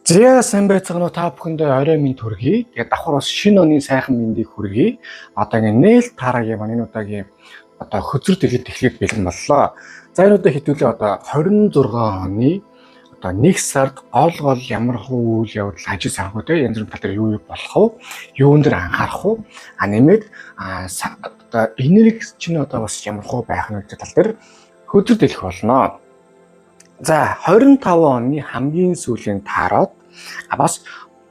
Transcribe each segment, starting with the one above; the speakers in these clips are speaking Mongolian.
Зя сайн байцгаана уу та бүхэндээ орой минь төргий. Тэгээд давхар бас шинэ оны сайхан мэндийг хүргэе. Одоо ингэ нээл таарагийн маань энэ удаагийн одоо хөзөр дэлгэд эхлээд бэлэн боллоо. За энэ удаа хэдүүлээ одоо 26 оны одоо 1 сард гол ямар хуу үйл явдал ажил санхүүтэй янз бүрийн тал дээр юу болох вэ? Юун дээр анхаарах вэ? Нэмээд одоо энерги чинь одоо бас ямар хуу байх нь гэдэг тал дээр хөзөр дэлгэх болно. За 25 оны хамгийн сүүлийн таарууд бас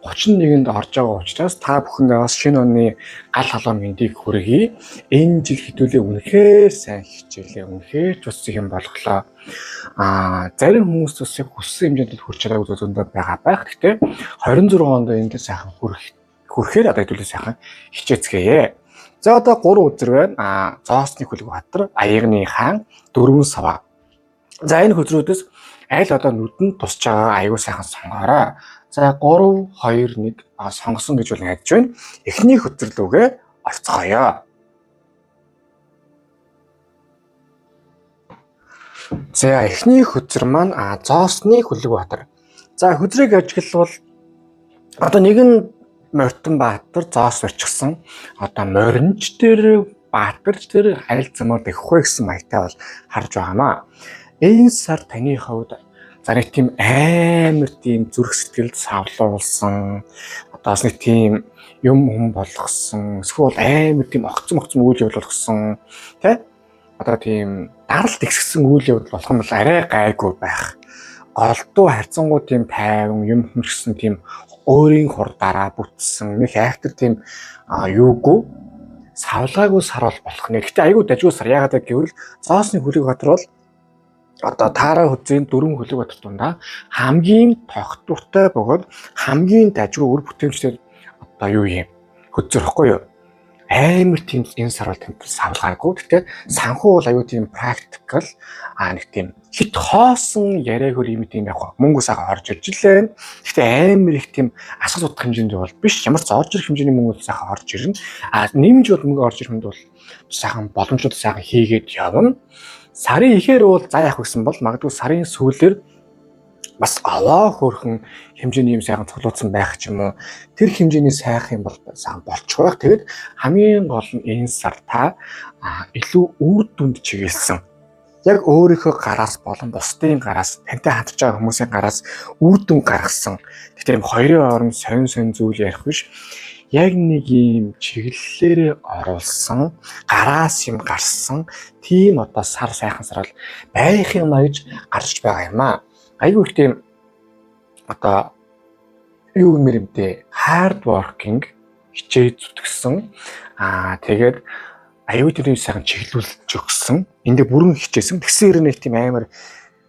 31-нд орж байгаа учраас та бүхэндээ бас шинэ оны гал халуун мэндийг хүргэе. Энэ жил хэдүүлээ үнэхээр сайн хичээлээ. Үнэхээр ч бас юм болголоо. Зарим хүмүүс бас яг хүссэн хэмжээнд хүрч чадаагүй зөндөө байгаа байх. Гэхдээ 26 онд энд сайхан хүрэхээр одоо хэдүүлээ сайхан хичээцгээе. За одоо 3 үзэр байна. Зоосны Хүлэгбаатар, Аягны хаан, Дөрвөн саваа. За энэ хөзрүүдээс аль одоо нүдэнд тусч байгаа аюу сайхан сонгоорой. За 3 2 1 сонгосон гэж бол найдаж байна. Эхний хөзрлүүгээ орцгоё. За эхний хөзр маань Зоосны Хүлэгбаатар. За хөзрийг ажиглавал одоо нэг нь Морьтонбаатар Зоос орчихсан. Одоо Моринч дээр Баатарч дээр аль замаар дэх вэ гэсэн маягтай бол харж байгаамаа. Энэ сар таны хувьд за нэг тийм амар тийм зүрх сэтгэлд савлуулсан одоо бас нэг тийм юм болгосон эсвэл амар тийм огцом үйл явдал болгосон тий одоо тийм даралт ихсгсэн үйл явдал болох юм бол арай гайгүй байх. Голдуу харьцангуй тийм тайван юм хүмшсэн тийм өөрийн хурдаараа бүтсэн нэг айхтар тийм юугүй савлгаагүй сар бол болох нэ. Гэтэ айгүй дажгүй сар яагаад гэвэл Зоосны Хүлэгбаатар бол одоо таараа хөзрийн Дөрвөн Хүлэгбаатар дундаа хамгийн тогтвортой бөгөөд хамгийн дажгүй үр бүтээмжтэй одоо юу юм хөзөр ихгүй юу? Амар тийм энэ сар бол тэмтэл савлгаагүй. Гэхдээ санхүү бол аюу тийм практикал нэг тийм хит хоосон яриагөр юм тийм яг мөнгө сайхан орж ирж илээ. Гэхдээ амар их тийм асар судах хэмжээнд бол биш. Ямар ч орж ирэх хэмжээний мөнгө сайхан орж ирнэ. Нэмж бол мөнгө орж ирэх хүнд бол сайхан боломжууд сайхан хийгээд явна. Сарын ихээр бол за яах гэсэн бол магадгүй сарын сүүлээр бас аваа хөөрхөн хэмжээний юм сайхан цуглуулсан байх ч юм уу. Тэр хэмжээний сайхан юм бол сайхан болчих байх. Тэгэд хамгийн гол нь энэ сар та илүү үр дүнд чиглэсэн. Яг өөрийнхөө гараас болон бусдын гараас тантай хамтарч байгаа хүмүүсийн гараас үр дүн гаргасан. Тэгэхээр юм хоёрын хооронд сонь зүйл ярих биш. Яг нэг юм чиглэлээр оруулсан, гараас юм гарсан тийм одоо сар сайхан сар бол байх юм аяж гарч байгаа юм аа. Айгүй их тийм одоо юу гэмэрэмтэй hard working хичээж зүтгэсэн. Тэгээд аюу тийм сайхан чиглүүлж өгсөн. Эндээ бүрэн хичээсэн. Тэгсэн хэрэг нэг тийм амар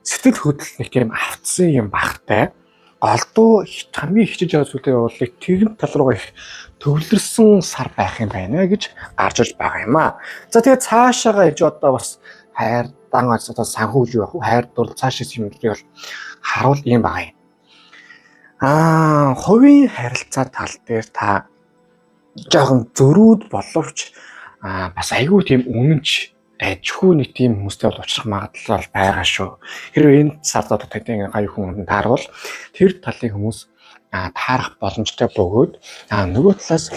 сэтгэл хөдлөл нэг тийм автсан юм багтай. Голдуу хамгийн хичээж байгаа зүйлээ бол нэг тэгэн тал руугаа их төвлөрсөн сар байх юм байна гэж гарч ирж байгаа юм аа. За тэгээд цаашаага иж одоо бас хайр дан одоо санхүүж явах уу хайр дур цаашаас юм бол харуул юм байгаа юм. Хувийн харилцаа тал дээр та жоохон зөрүүд боловч бас айгүй тийм үнэнч дайжгүй нэг тийм хүмүүстэй бол уулзах магадлал байгаа шүү. Хэрвээ энэ сард одоо таны гай хүн таарвал тэр талын хүмүүс таарах боломжтой бөгөөд нөгөө талаас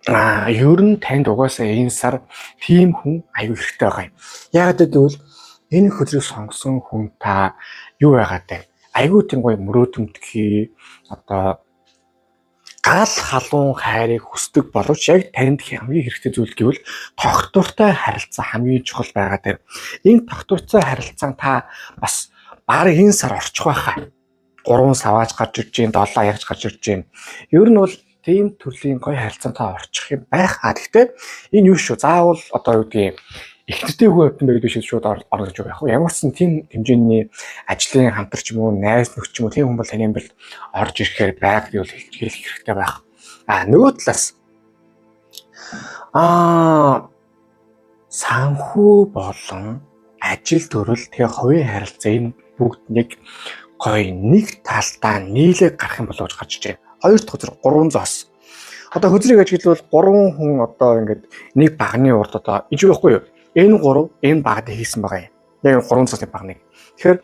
ер нь танд угаасаа энэ сар тийм хүн аюу хэрэгтэй байгаа юм. Яагаад гэвэл энэ хөзрийг сонгосон хүн та юу байгаад вэ? Аюу тийм гоё мөрөөдмөдгий одоо гал халуун хайрыг хүсдэг боловч яг танд хамгийн хэрэгтэй зүйл гэвэл тогтвортой харилцаа хамгийн чухал байгаа дээр энэ тогтвортой харилцаа та бас баг энэ сар орчих байхаа. 3 савааж гарч ирж гин 7 ягч гарч ирж гин. Ер нь бол тийм төрлийн гоё харилцаатай орчих юм байх. Гэхдээ энэ юу шүү заавал одоо юу гэдгийг ихтэй хүн хэвтэн байдаг шиг шууд орно гэж байх. Ямар ч тийм хэмжээний ажлын хамтарч юм уу, найз нөхч юм уу тийм хүн бол таны амьдралд орж ирэхээр байг гэвэл хэлэх хэрэгтэй байх. Нөгөө талаас санхүү болон ажил төрөл тэгээ хувийн харилцаа энэ бүгд нэг гоё нэг талдаа нийлээд гарах юм болоо гэж гарч иж байна. Хоёр дахь хөзөр 3 зоос. Одоо хөзрийг ажиглавал 3 хүн одоо ингээд нэг багны урд одоо энэ байхгүй юу? Энэ 3 энэ багад хийсэн байгаа юм. Яг 3 цасны баг нэг. Тэгэхээр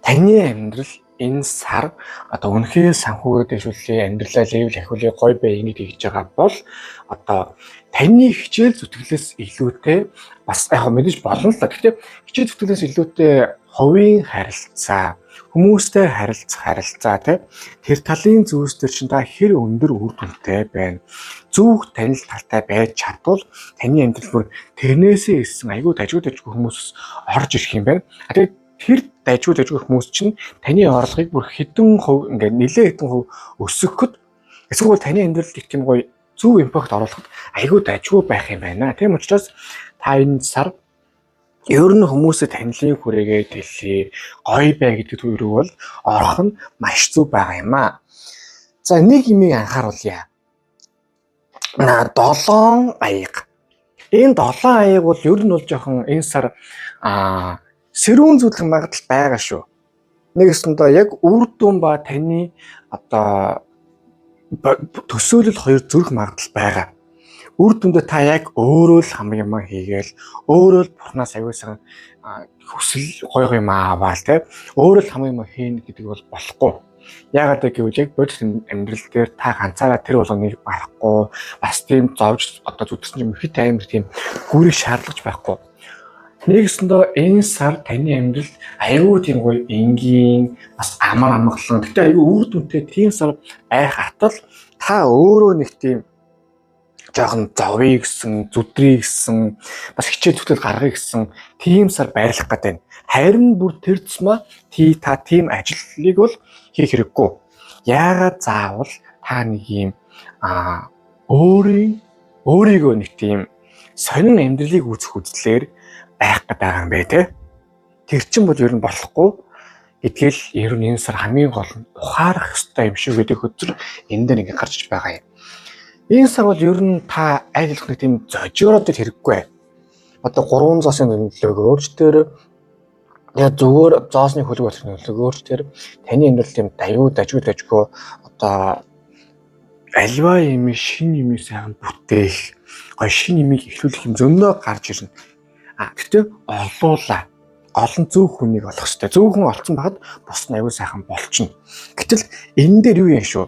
таны амьдрал энэ сар одоо үнэхээр санхүүгээ дэвшүүлээ, амьдралаа левел ахиулъя, гоё бай ингэж хийж байгаа бол одоо таны хичээл зүтгэлээс илүүтэй бас яг мэдээж болно л та. Гэхдээ хичээл зүтгэлээс илүүтэй хувийн харилцаа, хүмүүстэй харилцаа тэр талын зүйлс төр чинь та хэр өндөр үр дүнтэй байна. Зөвхт танил талтай байж чадвал таны амьдрал бүр тэрнээсээ ирсэн айгүй дажгүй хүмүүс орж ирэх юм байна. Тэгээд тэр дажгүй хүмүүс чинь таны орлогыг бүр хэдэн хувь ингээд нэлээд хэдэн хувь өсгөхөд эсвэл таны амьдралд их тийм гоё зөв импакт оруулахад айгүй дажгүй байх юм байна. Тийм учраас та энэ сар ер нь хүмүүсэд танилын хүрээгээ дэлхий гоё бай гэдэг төрөг бол орох нь маш зөв байгаа юм аа. За нэг юмыг анхааруулъя. 7 аяга. Энэ 7 аяга бол ер нь бол жоохон энэ сар сэрүүн зүтгэх магадлал байгаа шүү. Нэгэсэндээ яг үр дүн ба таны одоо төсөөлөл хоёр зүрх магадлал байгаа. Үр дүндээ та яг өөрөө л хам юм хийгээл, өөрөө л бурхнаас аюулсан хүсэл гоё юм аваал те. Өөрөө л хам юм хийн гэдэг бол болохгүй. Яагаад гэвэл яг бодит амьдрал дээр та ганцаараа тэр болгоныг барахгүй, бас тийм зовж одоо зүтгэсэн юм хэд амар тийм гүрийг шаардлагач байхгүй. Нэгэсэндээ энэ сар таны амьдрал аюу тийм гоё энгийн бас амар амгалан. Гэтэ аюу үр дүнтэй тийм сар байх атал та өөрөө нэг тийм жоохон зовъё гэсэн, зүдрий гэсэн, бас хичээл зүтгэл гаргая гэсэн тийм сар байрлах гэдэг. Харин бүр тэр тусмаа та тийм ажлыг бол хийх хэрэггүй. Яагаад заавал та нэг юм өөрийгөө нэг тийм сонин амьдралыг үүсгэх үзлээр байх гэдэг юм бэ те. Тэр чинь бол ер нь болохгүй. Гэтэл ер нь энэ сар хамгийн гол нь ухаарах ёстой юм шиг гэдэг хөтөр энэ дээр ингэ гарч байгаа юм. Энэ сар бол ер нь та аль болох нэг тийм зожигроод хэрэггүй. Одоо 3 зоосын нөлөөгөөрч тэр яг зүгээр зоосны хөлөг болох нөлөөгөөрч тэр таны амьдрал тийм дажгүй одоо альва юм шин юм сайхан бүтээх, гоё шин юм эхлүүлэх юм зөндөө гарч ирнэ. Гэхдээ олуулаа. Гол нь зөв хүнийг олох хэрэгтэй. Зөв хүн олцсон байхад бус нь аюул сайхан болчихно. Гэтэл энэ дээр юу юм шүү?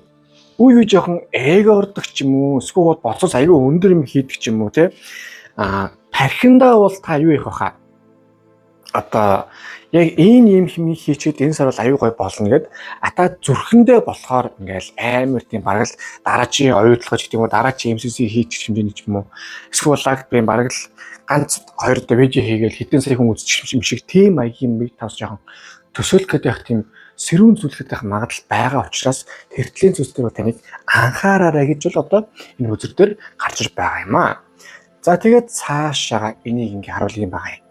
Үгүй жоохон эго ордог ч юм уу, эсвэл боцоос аюул өндөр юм хийдэг ч юм уу те. Тархиндаа бол та юу их баха? Одоо яг энэ юм хэмээн хийчихэд энэ сар бол аюул гой болно гэд ата зүрхэндээ болохоор ингээл амар тийм бараг л дараачийн оюутлогч гэдэг юм уу, дараачийн MCC хийчих хэмжээний ч юм уу. Эсвэл лагд би бараг л ганц 2 дивижн хийгээл хэдэн сая хүн үзчих юм шиг тийм маягийн мэд тавс жоохон төсөөлөх гэдэг яг тийм сэрүүн зүйлхэд байх магадлал байгаа учраас тэртлийн зүйлс дээр таныг анхаараарай гэж бол одоо энэ үзэр дээр гарч ир байгаа юм аа. За тэгээд цаашаа энийг ингээ харуулъя юм байгаа юм.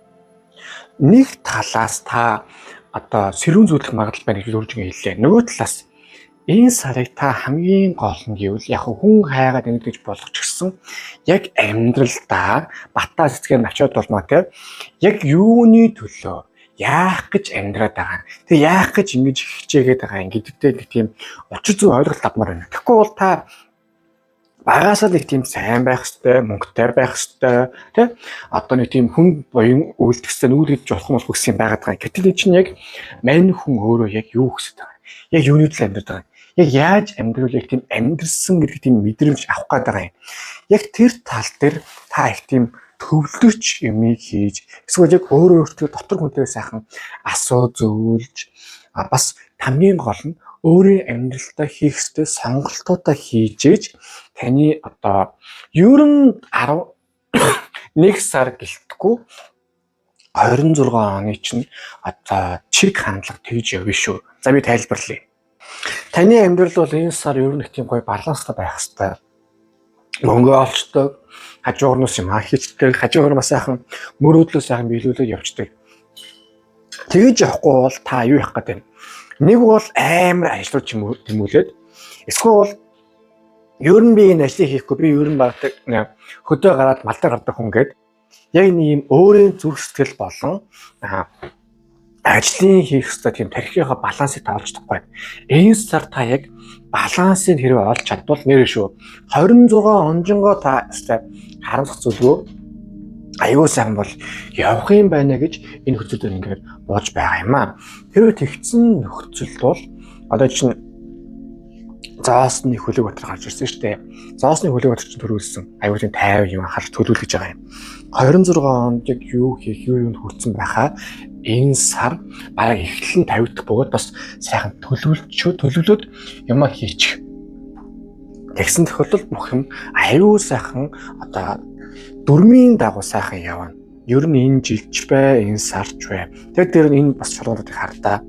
Нэг талаас та одоо сэрүүн зүйлэх магадлал байна гэж өөрчнөө хэллээ. Нөгөө талаас энэ сарыг та хамгийн гол нь гэвэл яг хүн хайгаад ингэж болох ч гэсэн яг амьдралдаа батаа цэцгээр навчаад болмоо те. Яг юуны төлөө яах гэж амьдраад байгаа. Тэг яах гэж ингэж хичээгээд байгаа ингэдэгтэй нэг тийм учир зүй ойлголт авмаар байна. Тэгэхгүй бол та багасаа нэг тийм сайн байх хэвээр, мөнгөтэй байх хэвээр, тий? Одоо нэг тийм хүн буян үйлдэлсэн үйл хийж болох юм бол гэсэн юм байгаад байгаа. Гэтэл энэ чинь яг мань хүн өөрөө яг юу хүсэж байгаа. Яг юуны төлөө амьдраад байгаа. Яг яаж амьдруулах тийм амьдрсан гэдэг тийм мэдрэмж авах гээд байгаа юм. Яг тэр тал дээр та их тийм төвлөрч юмыг хийж эсвэл яг өөртөө дотор хүнтэй сайхан асуу зөвлөж бас хамгийн гол нь өөрийн амьдралдаа хийх ёстой сонголтуудаа хийж таны одоо ер нь 11 сар гэлтгүй 26 оны чинь одоо чиг хандлага тэгж явна шүү. За би тайлбарлая. Таны амьдрал бол энэ сар ер нь их тийм гоё баланстай байх ёстой. Мөнгө олцдог, хажуурнаас юм хийцдэг, хажуугаар бас сайхан мөрөөдлөө сайхан биелүүлээд явцдаг. Тэгэж явахгүй бол та юу явах гэдэг вэ? Нэг бол амар ажиллаж тэмүүлээд эсвэл ер нь би энэ ажлыг хийхгүй би ер нь багтаг хөдөө гараад малтай гардаг хүн гээд яг нэг юм өөрийн зүрх сэтгэл болон ажлын хийх ёстой тийм тархийнхаа балансыг таалж чадахгүй. Энэ сар та яг балансыг хэрвээ олж чадвал нэрээ шүү. 26 онжингоо та харамсах зүйлгүй аюу сайхан бол явах юм байна гэж энэ хөтөл дээр ингээд бууж байгаа юм аа. Тэрөө тэгсэн нөхцөлд бол одоо чинь Зоосны Хөлөөгбаатар гарч ирсэн шүү дээ. Зоосны Хөлөөгбаатар чинь төрүүлсэн аюу тийм 50 юм харж төлөвлөж байгаа юм. 26 онд яг юу хийх юунд хүрсэн байхаа энэ сар бараг эхлэн 50 дахь бөгөөд бас сайхан төлөвлөд юмаа хийчих. Тэгсэн тохиолдолд бүх юм аюу сайхан одоо дөрмийн дагуу сайхан явна. Ер нь энэ жилч бай, энэ сарч бай. Тэгээд дээр нь энэ бас шалгуудыг хардаа.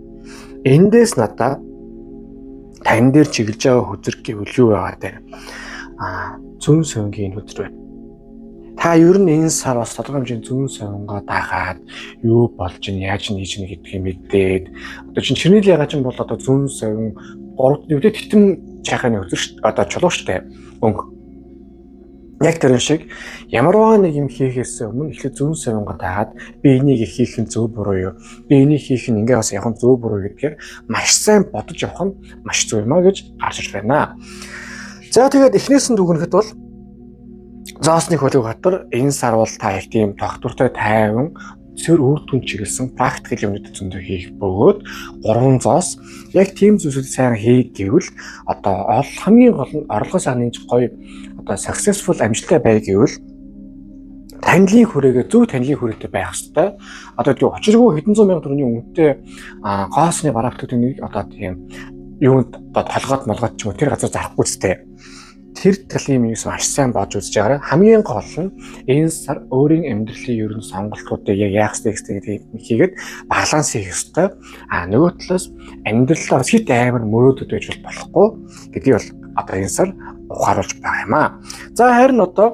Эндээс надаа тань дээр чиглэж байгаа хөзөр гэвэл юу байгаа те. Зүүн совингийн хөзөр байна. Та ер нь энэ сар бас тодорхой хэмжээний зүүн совингоо дагаад юу болж ин яаж хийж ин гэдгийг мэдээд одоо чинь Ширнэлийн ягаа чинь бол одоо зүүн совин 3 дэвдээ титэм чаханы хөзөр одоо чулуу штэ. Өнгө. Яг тэр шиг ямарваа нэг юм хийхээс өмнө эхлээд зүүн совингоо дагаад би энийг хийх нь зөв буруу юу? Би энийг хийх нь ингээ бас яг нь зөв буруу гэдгээр маш сайн бодож явах нь маш зөв юм а гэж гарч ирж байна. За тэгээд эхнээс нь дүгнэхэд бол Зоосны Хөлөөгбаатар энэ сар бол та их тийм тогтвортой тайван зөв үр дүн чиглэсэн практикл юмнууд зөндөө хийх бөгөөд 3 зоос яг тийм зүйлсүүд сайн хийх гэвэл одоо хамгийн гол нь орлогын сахны гоё одоо successful амжилттай бай гэвэл танилын хүрээгээ зөв танилын хүрээтэй байх хэрэгтэй. Одоо тийм очиргүй хэдэн зуун мянган төгрөгийн үнэтэй гоосны бараагтуудын нэг одоо тийм юунд одоо толгойд молгоод ч юм уу тэр газар зарахгүй зүтэй. Тэр талын юмс маш сайн бодж үзэж байгаарай. Хамгийн гол нь энэ сар өөрийн амьдралын ерөн сонголтуудыг яг яах ёстой гэдгийг хийгээд баланс хийх ёстой. Нөгөө талаас амьдралаа хит амар мөрөөдөд байж болохгүй гэдгийг бол одоо энэ сар ухааруулж байгаа юм аа. За харин одоо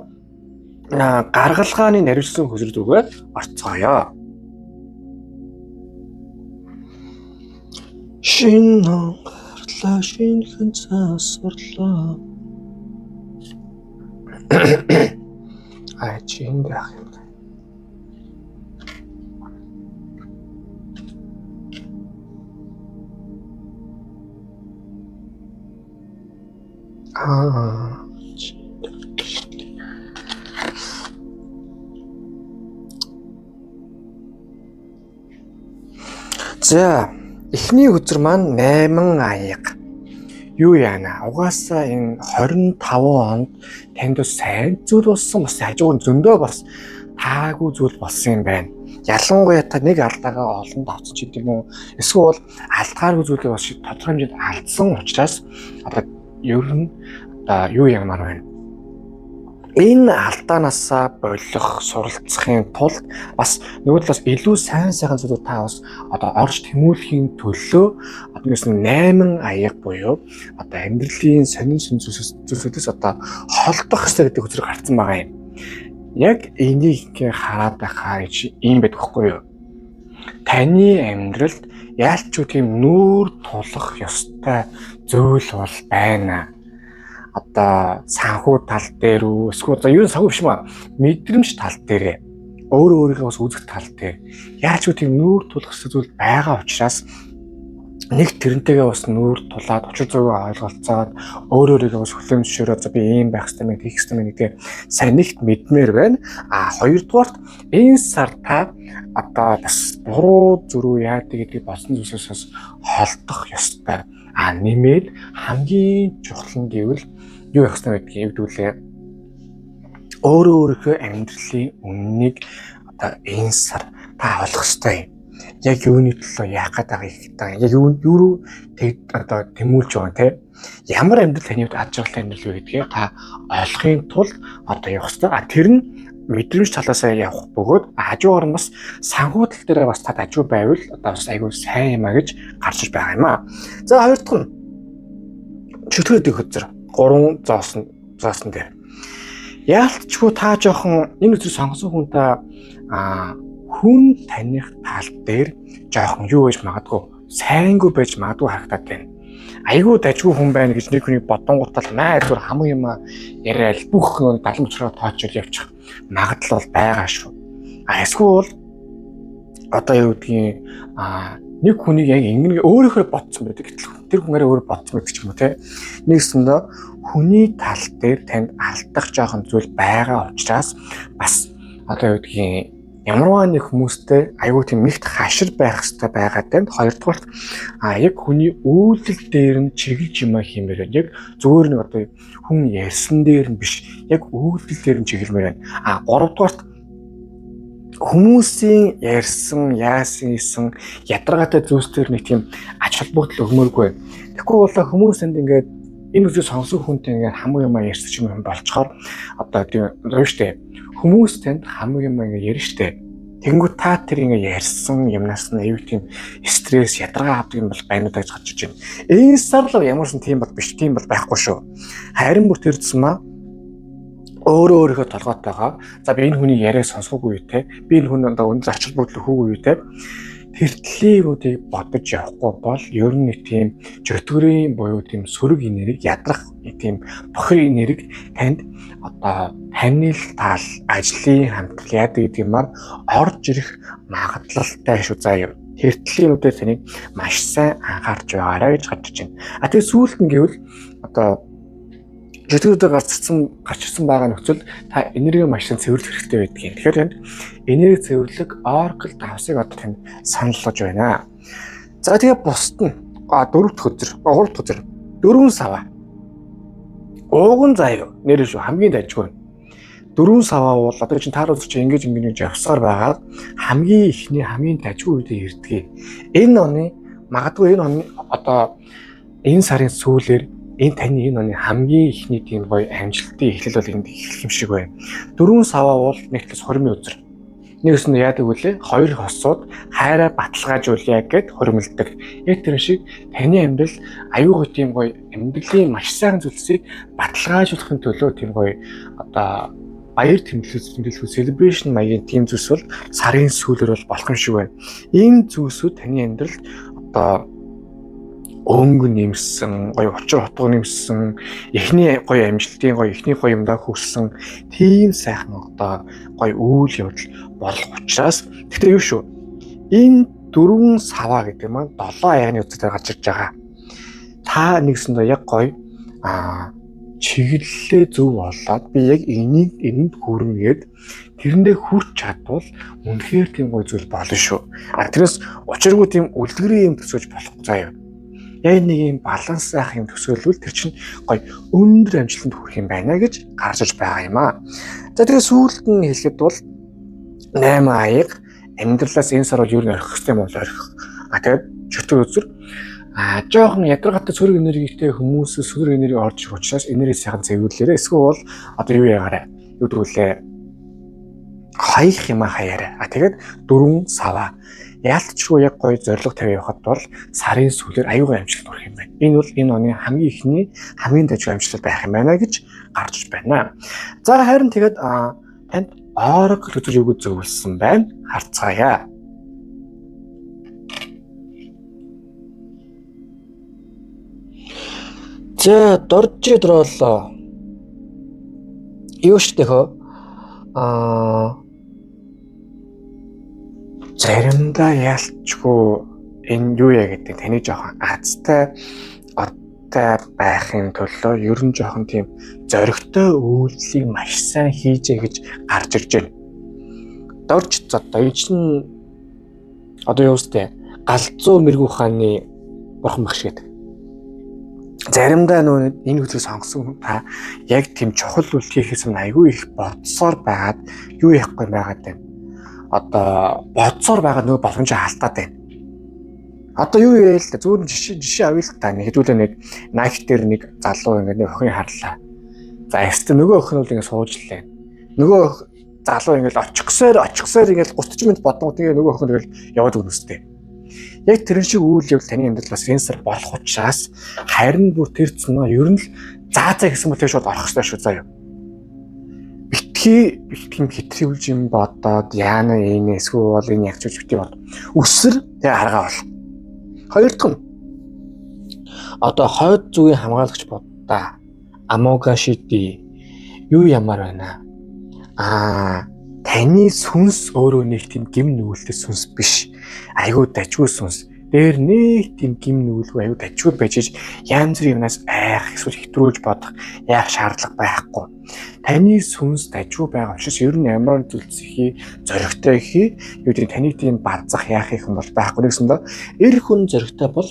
гаргалгааны наривчлсан хөзөр зүгээ орцгоё. Шин гарлаа шинхэн засварлаа. Чин гэх юм. За эхний хөзөр маань 8 аяга. Юу яана? Угаасаа энэ 25 онд танд сайн зүйл болсон бас хажууг нь зөндөө бас таагүй зүйл болсон юм байна. Ялангуяа та нэг алдаагаа олонд авчих ч гэдэм үү. Эсвэл алдгааргүй зүйлээ бас тодорхой хэмжээнд алдсан учраас одоо ер нь юу ямар байна? Энэ алдаанаасаа болох суралцахын тулд бас нөгөө талаас илүү сайн зүйлүүд та бас одоо орж тэмүүлэхийн төлөө одноос 8 аяга буюу одоо амьдралын сонин зүйлсүүдээс одоо холдох хэрэгтэй гэдэг үзрэг гарсан байгаа юм. Яг энийг хараад байхаа ийм байдаг хгүй юу? Таны амьдралд яалч юу тийм нүүр тулах ёстой зүйл бол байна. Одоо санхүү тал дээр үү эсвэл одоо юу санхүү биш маа мэдрэмж тал дээр өөрийнхөө бас үзэх тал дээр яаж ч тийм нүүр тулах зүйл байгаа учраас нэг тэрнтэйгээ бас нүүр тулаад очир зөвөө ойлголцоод өөрөөрөө бас хүлэмжшөөрөө за би ийм байх хэрэгтэй мэн хийх хэрэгтэй мэн гэдэг сайн нэгт мэдмээр байна. Хоёрдугаарт энэ сар та одоо бас буруу зүрүү яадаг гэдгийг болсон зүйлсээс холдох ёстой. Нэмээд хамгийн чухал нь гэвэл юу явах хэрэгтэй гэдгийг хэвдүүлээ. Өөрийнхөө амьдралын үннийг одоо энэ сар та олох ёстой. Яг юуны төлөө яах гээд байгаа яг юу руу одоо тэмүүлж байгаа те. Ямар амьдрал таны хувьд аж аргалтай амьдрал вэ гэдгийг та ойлгохын тулд одоо явах ёстой. Тэр нь мэдрэмж талаасаа явах бөгөөд хажуугаар нь бас санхүү тал дээр бас та дажгүй байвал одоо бас айгүй сайн юм а гэж гарч иж байгаа юм а. За хоёр дахь нь чөтгөөдөг хөзөр 3 зоосон дээр. Яалтчгүй та жоохон энэ өдөр сонгосон хүн та хүн таних тал дээр жоохон юу гэж магадгүй сайнгүй байж магадгүй харагдаад байна. Айгүй дажгүй хүн байна гэж нэг хүний бодонгуудтал найзуур хамаг юм яриад бүх далан мөчрөө тоочод явчих магадлал бол байгаа шүү. Эсвэл одоо юу гэдгийг нэг хүнийг яг ингэ өөрөөхөө бодсон байдаг. Гэтэл тэр хүнээрээ өөрөө бодсон байдаг ч юм уу те. Нэгсэндээ хүний тал дээр танд алдах жоохон зүйл байгаа учраас бас одоо юу гэдгийг ямарваа нэг хүмүүстэй аюу тийм нэгт хашир байх хэрэгтэй байгаа танд хоёрдугаарт яг хүний үйлдэл дээр нь чиглэж юм хиймээр байна. Яг зүгээр нэг одоо хүн ярьсан дээр нь биш, яг үйлдэл дээр нь чиглэмээр байна. Гуравдугаарт хүмүүсийн ярьсан, яасан ядаргаатай зүйлс дээр нэг тийм ач холбогдол өгмөөргүй байна. Тэгэхгүй бол хүмүүс энд ингээд энэ үгийг сонсон хүнтэй ингээд хамаг юм ярьсан юм болцохоор одоо тийм юу штэ хүмүүс танд хамаг юм ингээд ярина штэ. Тэнгүү та тэр ингээд ярьсан юмнаас нь аюу тийм стресс ядаргаа авдаг юм бол байнуудаа гарч иж байна. Энэ сарлав ямарсан тийм бол биш, тийм бол байхгүй шүү. Харин бүр тэр зэмаа өөрийнхөө толгойтойгоо за би энэ хүний яриаг сонсоогүй те, би энэ хүн одоо өндөр ач холбогдол өгөөгүй те, тэр төлөвүүдийг бодож явахгүй бол ер нь нэг тийм жөтгөрийн буюу тийм сөрөг энерги ядрах тийм бохир энерги танд одоо танил тал ажлын хамтрал яадаг гэдэг юмар орж ирэх магадлалтай шүү заяа. Тэр төлөвүүдээ таныг маш сайн анхаарч байгаарай гэж гарч иж байна. Тэгээ сүүлд нь гэвэл одоо жөтгөрөдөө гарч ирсэн байгаа нөхцөл та энерги маш сайн цэвэрлэх хэрэгтэй байдаг юм. Тэгэхээр танд энерги цэвэрлэг Oracle 5-ыг одоо танд саналж байна. За тэгээ бусд нь 3 дахь өдөр 4 сава. Ууган заяа нэр шүү хамгийн дайжгүй. 4 сава бол одоо чинь таарууд чинь ингэж явсаар байгаа хамгийн ихний хамгийн дайжгүй үедээ ирдэг. Энэ оны магадгүй энэ оны одоо энэ сарын сүүлээр энэ таны энэ оны хамгийн ихний тийм гоё амжилтын эхлэл бол энд эхлэх юм шиг байна. 4 сава бол нэгтлээс 20 өдөр. Нэгс нь яадаг вүлээ? 2 хосууд хайраа баталгаажуулъя гэд хөрмөлдөг. Яг тэр шиг таны амьдрал аюулгүй тийм гоё амьдралын маш сайхан зүйлсийг баталгаажуулахын төлөө тийм гоё одоо баяр тэмдэглэл celebration маягийн тийм зүйлс бол сарын сүүлээр бол болох юм шиг байна. Энэ зүйлсүүд таны амьдралд одоо өнгө нэмсэн, гоё учир утга нэмсэн, эхний гоё амжилтын гоё эхний гоё юмдаа хүрсэн тийм сайхан одоо гоё үйл явдал болох учраас тэгтээ юу шүү. Энэ 4 сава гэдэг маань 7 аяны үедээ гарч ирж байгаа. Та нэгсэндээ яг гоё чиглэлээ зөв болоод би яг энд хүрнгээд тэрэндээ хүрч чадвал үнэхээр тийм гоё зүйл болно шүү. Тэрнээс учиргүй тийм үлгэрийн юм төсөж болохгүй заяа. Яг нэг юм баланс байх юм төсөөлвөл тэр чинь гоё өндөр амжилтанд хүрэх юм байна гэж гарч иж байгаа юм аа. За тэгээ сүүлд нь хэлэхэд бол 8 аяг амьдралаас энэ сар бол юу нэрх хэрэгтэй юм бол орхих. Тэгээд чөтгөр үзэр жоохон ядаргатай сөрөг энергитэй хүмүүсээс сөрөг энерги орж ирэх учраас энерги сайхан цэвэрлээрээ эсвэл одоо юу ягаарай. Юу дөрвөлээ хаях юм хаяарай. Тэгээд 4 сава яалтчгүй яг гоё зориг тавиа явахад бол сарын сүүлээр аюулгүй амжилт хүрэх юм байна. Энэ бол энэ оны хамгийн ихний хамгийн дайжгүй амжилт байх юм байна гэж гарч байна. За харин тэгээд танд Oracle үзэж өгөх зөвлөсөн байна. Харцгаая. За дорж идроолоо. Юу штэ хөө заримдаа яалтчгүй энэ юу яа гэдэг таны жоохон азтай одтой байхын төлөө ер нь жоохон тийм зоригтой үйлдэлийг маш сайн хийжээ гэж гарч ирж байна. Дорж одоо энэ чинь одоо юу өстэй галзуу мэрэгүү хааны бурхан багш гэдэг. Заримдаа нөө энэ хүлээс сонгосон та яг тийм чухал үйлдэл хийхээс өмнө айгүй их бодсоор байгаад юу яахгүй байгаад байна. Одоо бодсоор байгаа нөгөө боломжоо алдаад байна. Одоо юу яа л зүгээр жишээ авъя л та хэдүүлээ нэг Nike дээр нэг залуу ингээд нэг охин харлаа. За эцэст нөгөө охин бол ингээд сууж лээ. Нөгөө залуу ингээд очихсоор ингээд 30 минут бодгоо тэгээ нөгөө охин тэгэл яваад өгнөстэй. Яг тэр шиг үйл явдал таны амьдрал бас энэ сар болох учраас харин бүр тэр цэнэ ер нь л заа гэсэн мэт шууд орох хэрэгтэй шүү заяа. Битгий хэтрүүлж юм бодоод яана энэ эсвэл энэ ягч битгий бод. Өсөр тэгээ аргаа бол. Хоёр дахь нь одоо хойд зүгийн хамгаалагч боддоо Амога шиди юу ямар байна? Таны сүнс өөрөө нэг тийм гим нүгэлтэй сүнс биш. Айгуу дажгүй сүнс. дээр нэг тийм гим нүгэлгүй аюу дажгүй байж янз бүрийн юмнаас айх эсвэл хэтрүүлж бодох яах шаардлага байхгүй. Таны сүнс дажгүй байгаа учраас ер нь ямар зүйлсхий зоригтой хий юу гэдэг таны тийм базах яах юм бол байхгүй гэсэндээ эр хүн зоригтой бол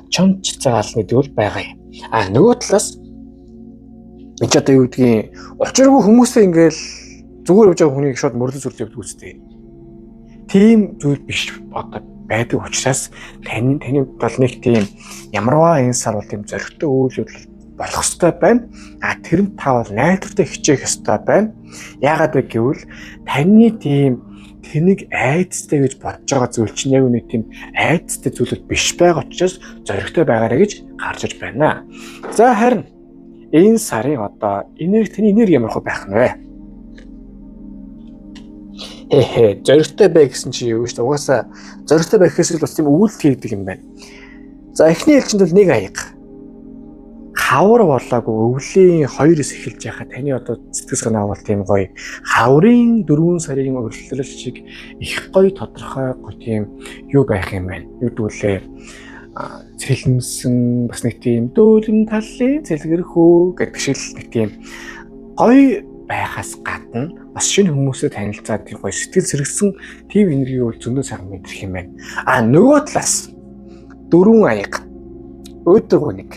чонч цагаал гэдэг бол байгаа юм. Нөгөө талаас энэ ч одоо юу гэдгийг учиргүй хүмүүсээ ингээл зүгээр явж байгаа хүнийг шууд мөрлөж зүрд явдаг үстэй. Тийм зүйл биш одоо байдаг учраас таны бол нэг тийм ямарваа энэ сар бол тийм зоригтой үйл явдал болох ёстой байна. Тэр нь та бол найдвартай хичээх ёстой байна. Яагаад вэ гэвэл таны тийм тэнийг айцтай гэж бодож байгаа зүйл чинь яг үнэ тийм айцтай зүйл биш байгаа учраас зоригтой байгаарэ гэж гарч иж байна. За харин энэ сарын одоо таны энерги ямар хөө байх нь вэ? Зоригтой бай гэсэн чи юу шүү дээ. Угаасаа зоригтой байх гэхээс бас тийм үйлдэл хийдэг юм байна. За эхний ээлжинд бол нэг аяга. Хавар болоогүй өвлийн 2-оос эхэлж яхаа таны одоо сэтгэл санаа бол тийм гоё. Хаврын 4 сарын өрөлтөл шиг их гоё тодорхой гоё тийм юу байх юм байна. Юу дүүлээ цэлмсэн бас нэг тийм дөөлийн талын цэлгэрхүү гэдэг шиг нэг тийм гоё байхаас гадна бас шинэ хүмүүстэй танилцаад тийм гоё сэтгэл сэргсэн тийм энерги бол зөндөө сайхан мэдрэх юм байна. Нөгөө талаас 4 аяга өөдөө нэг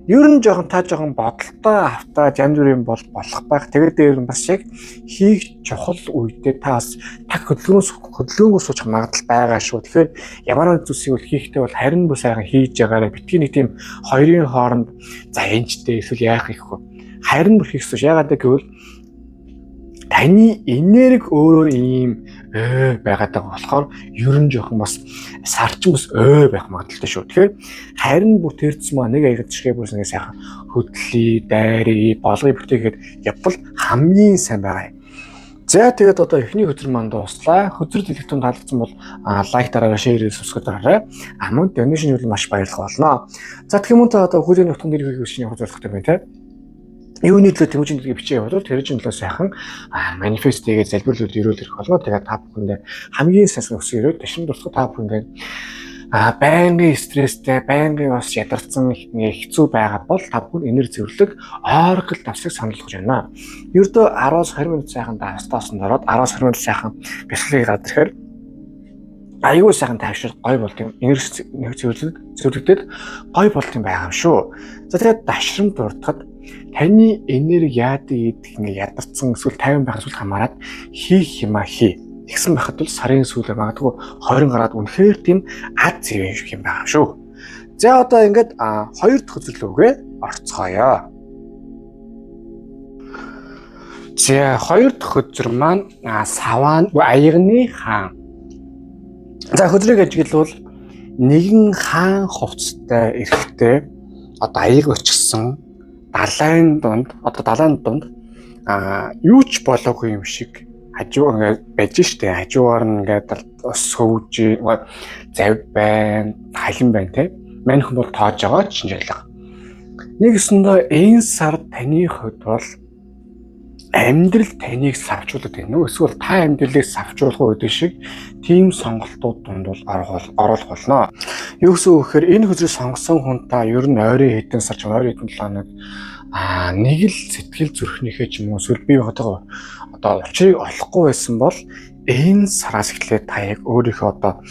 ер нь жоохон бодолтой автаад янз бүрийн болох байх. Тэгээд дээр нь бас яг хийх чухал үедээ та бас хөдөлгөөнгөө суучих магадлал байгаа шүү. Тэгэхээр ямар нэг зүйлсийг хийхдээ бол харин бүр сайхан хийж байгаарай. Битгий нэг тийм хоёрын хооронд за энэчтэй эсвэл яах их вэ? Харин бүр хийх ёстой. Яагаад гэвэл таны энерги өөрөөр ийм байгаад байгаа болохоор ер нь жоохон бас сарчин бас байх магадaltaй шүү. Тэгэхээр харин бүр тэрц маа нэг аягаад жишээ бүрснээ сайхан хөдлөе, дайрыг, болгоё бүтээгээд явбал хамгийн сайн байгаа юм. За тэгээд одоо эхний хөтөр маань дууслаа. Хөтөр дэлгэцэн таалагдсан бол лайк дараарай, шеэр subscribe дараарай. Мөн донешн бол маш баярлах болно. За тэгэх юм та одоо хуулийн нутгийн нэр хийх шинэ хөтөлбөртэй байна те. Юуны төлөө тэмцэн дэлгээ бичээ явуул тэр чинь төлөө сайхан манифест хийгээд залбирлууд ирүүл ирэх болно. Тэгээд та бүхэндээ хамгийн сайн өсөж ирээд ташин дурсах та бүхэндээ байнгын стресстэй, байнгын бас ядарсан хэцүү байгаа бол та бүхэн энерги цэвэрлэг оргил давсыг санал болгож байна. Ердөө 10-20 минут сайхан дастаасан дороод 10-20 минут сайхан бясалгыг гадархээр аюул сайхан тайвшир гой болт юм. Энерги цэвэрлэгдээд гой болт юм байгаа юм шүү. За тэгээд дашрам дуртахад таны энерги яадаг ингээ ядарсан эсвэл 50 байх эсвэл хамаарат хийх юма хий. Тэгсэн байхад бол сарын сүүлээр магадгүй 20 гараад үнэхээр тийм ад зэвэн шиг юм байгаа шүү. За одоо ингээд хоёр дахь хөзөрлөвгөө орцгоё. За хоёр дахь хөзөр маань саван аягны хаан. За хөзрийг ажиглавал нэгэн хаан хувцастай эрэгтэй одоо аяг өчгсөн далайн дунд юу ч болоогүй юм шиг хажуу ингээд байж штэ хажуугаар нь ингээд ус хөвж завь байна халин байна те мань хүн бол тоож байгаа чинжаалга нэгэсэндээ энэ сар таны хувьд бол амьдрал таныг савчуулдаг гэнэ үү эсвэл та амьдралыг савчуулах үед шиг тийм сонголтууд дунд бол оруулах болно. Юу гэсэн үг гэхээр энэ хөзрийг сонгосон хүн та ер нь ойрын хэдэн сар ч ойрын хэдэн талаанад нэг л сэтгэл зүрхнийхээ ч юм уу эсвэл бие одоо учрыг олохгүй байсан бол энэ сараас эхлээд та яг өөрийнхөө одоо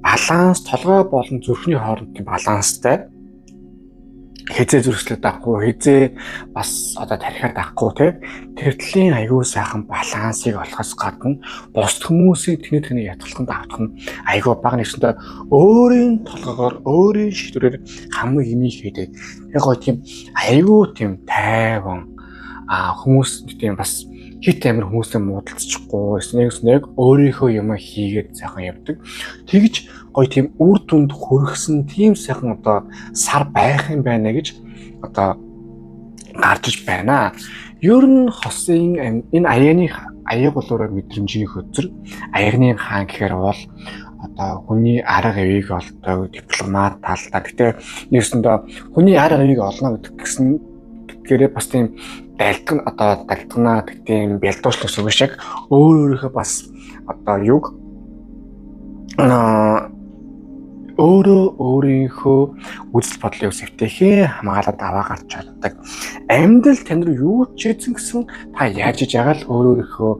баланс толгой болон зүрхний хоорондын баланстай хизээ зүрхлээд авахгүй хизээ бас одоо тарихад авахгүй те тэр төрлийн аягүй сайхан балансыг олохоос гадна бус хүмүүсийн тэний ятгалаханд авах нь аягүй бага нэгсэндээ өөрийн толгоогоор өөрийн шийдвэрээр хамгийн имийг хийдэг яг гоо тийм аягүй тийм тайван хүмүүс тийм бас хит амир хүмүүстэй муудалцчихгүй нэг өөрийнхөө юм хийгээд сайхан явдаг. Тэгж гоё тийм үр дүнд хүргэсэн тийм сайхан одоо сар байх юм байна гэж одоо гарч иж байна. Ер нь хосын энэ аяг болоороо мэдрэмжийн хөзөр аягны хаан гэхээр бол одоо хүний арга эвийг олдог дипломат талдаа. Гэтэ нэгсэндээ хүний арга эвийг олно гэдгээрээ бас тийм далдгана тийм бэлдуучлах үг шиг өөрөөхөө бас одоо юг өөрөө өөрийнхөө үзэл бодлыг сэвтэхээ хамгаалаад аваа гарч чаддаг. Амьдрал тань руу юу ч хийсэн гэсэн та яаж иж байгаа л өөрийнхөө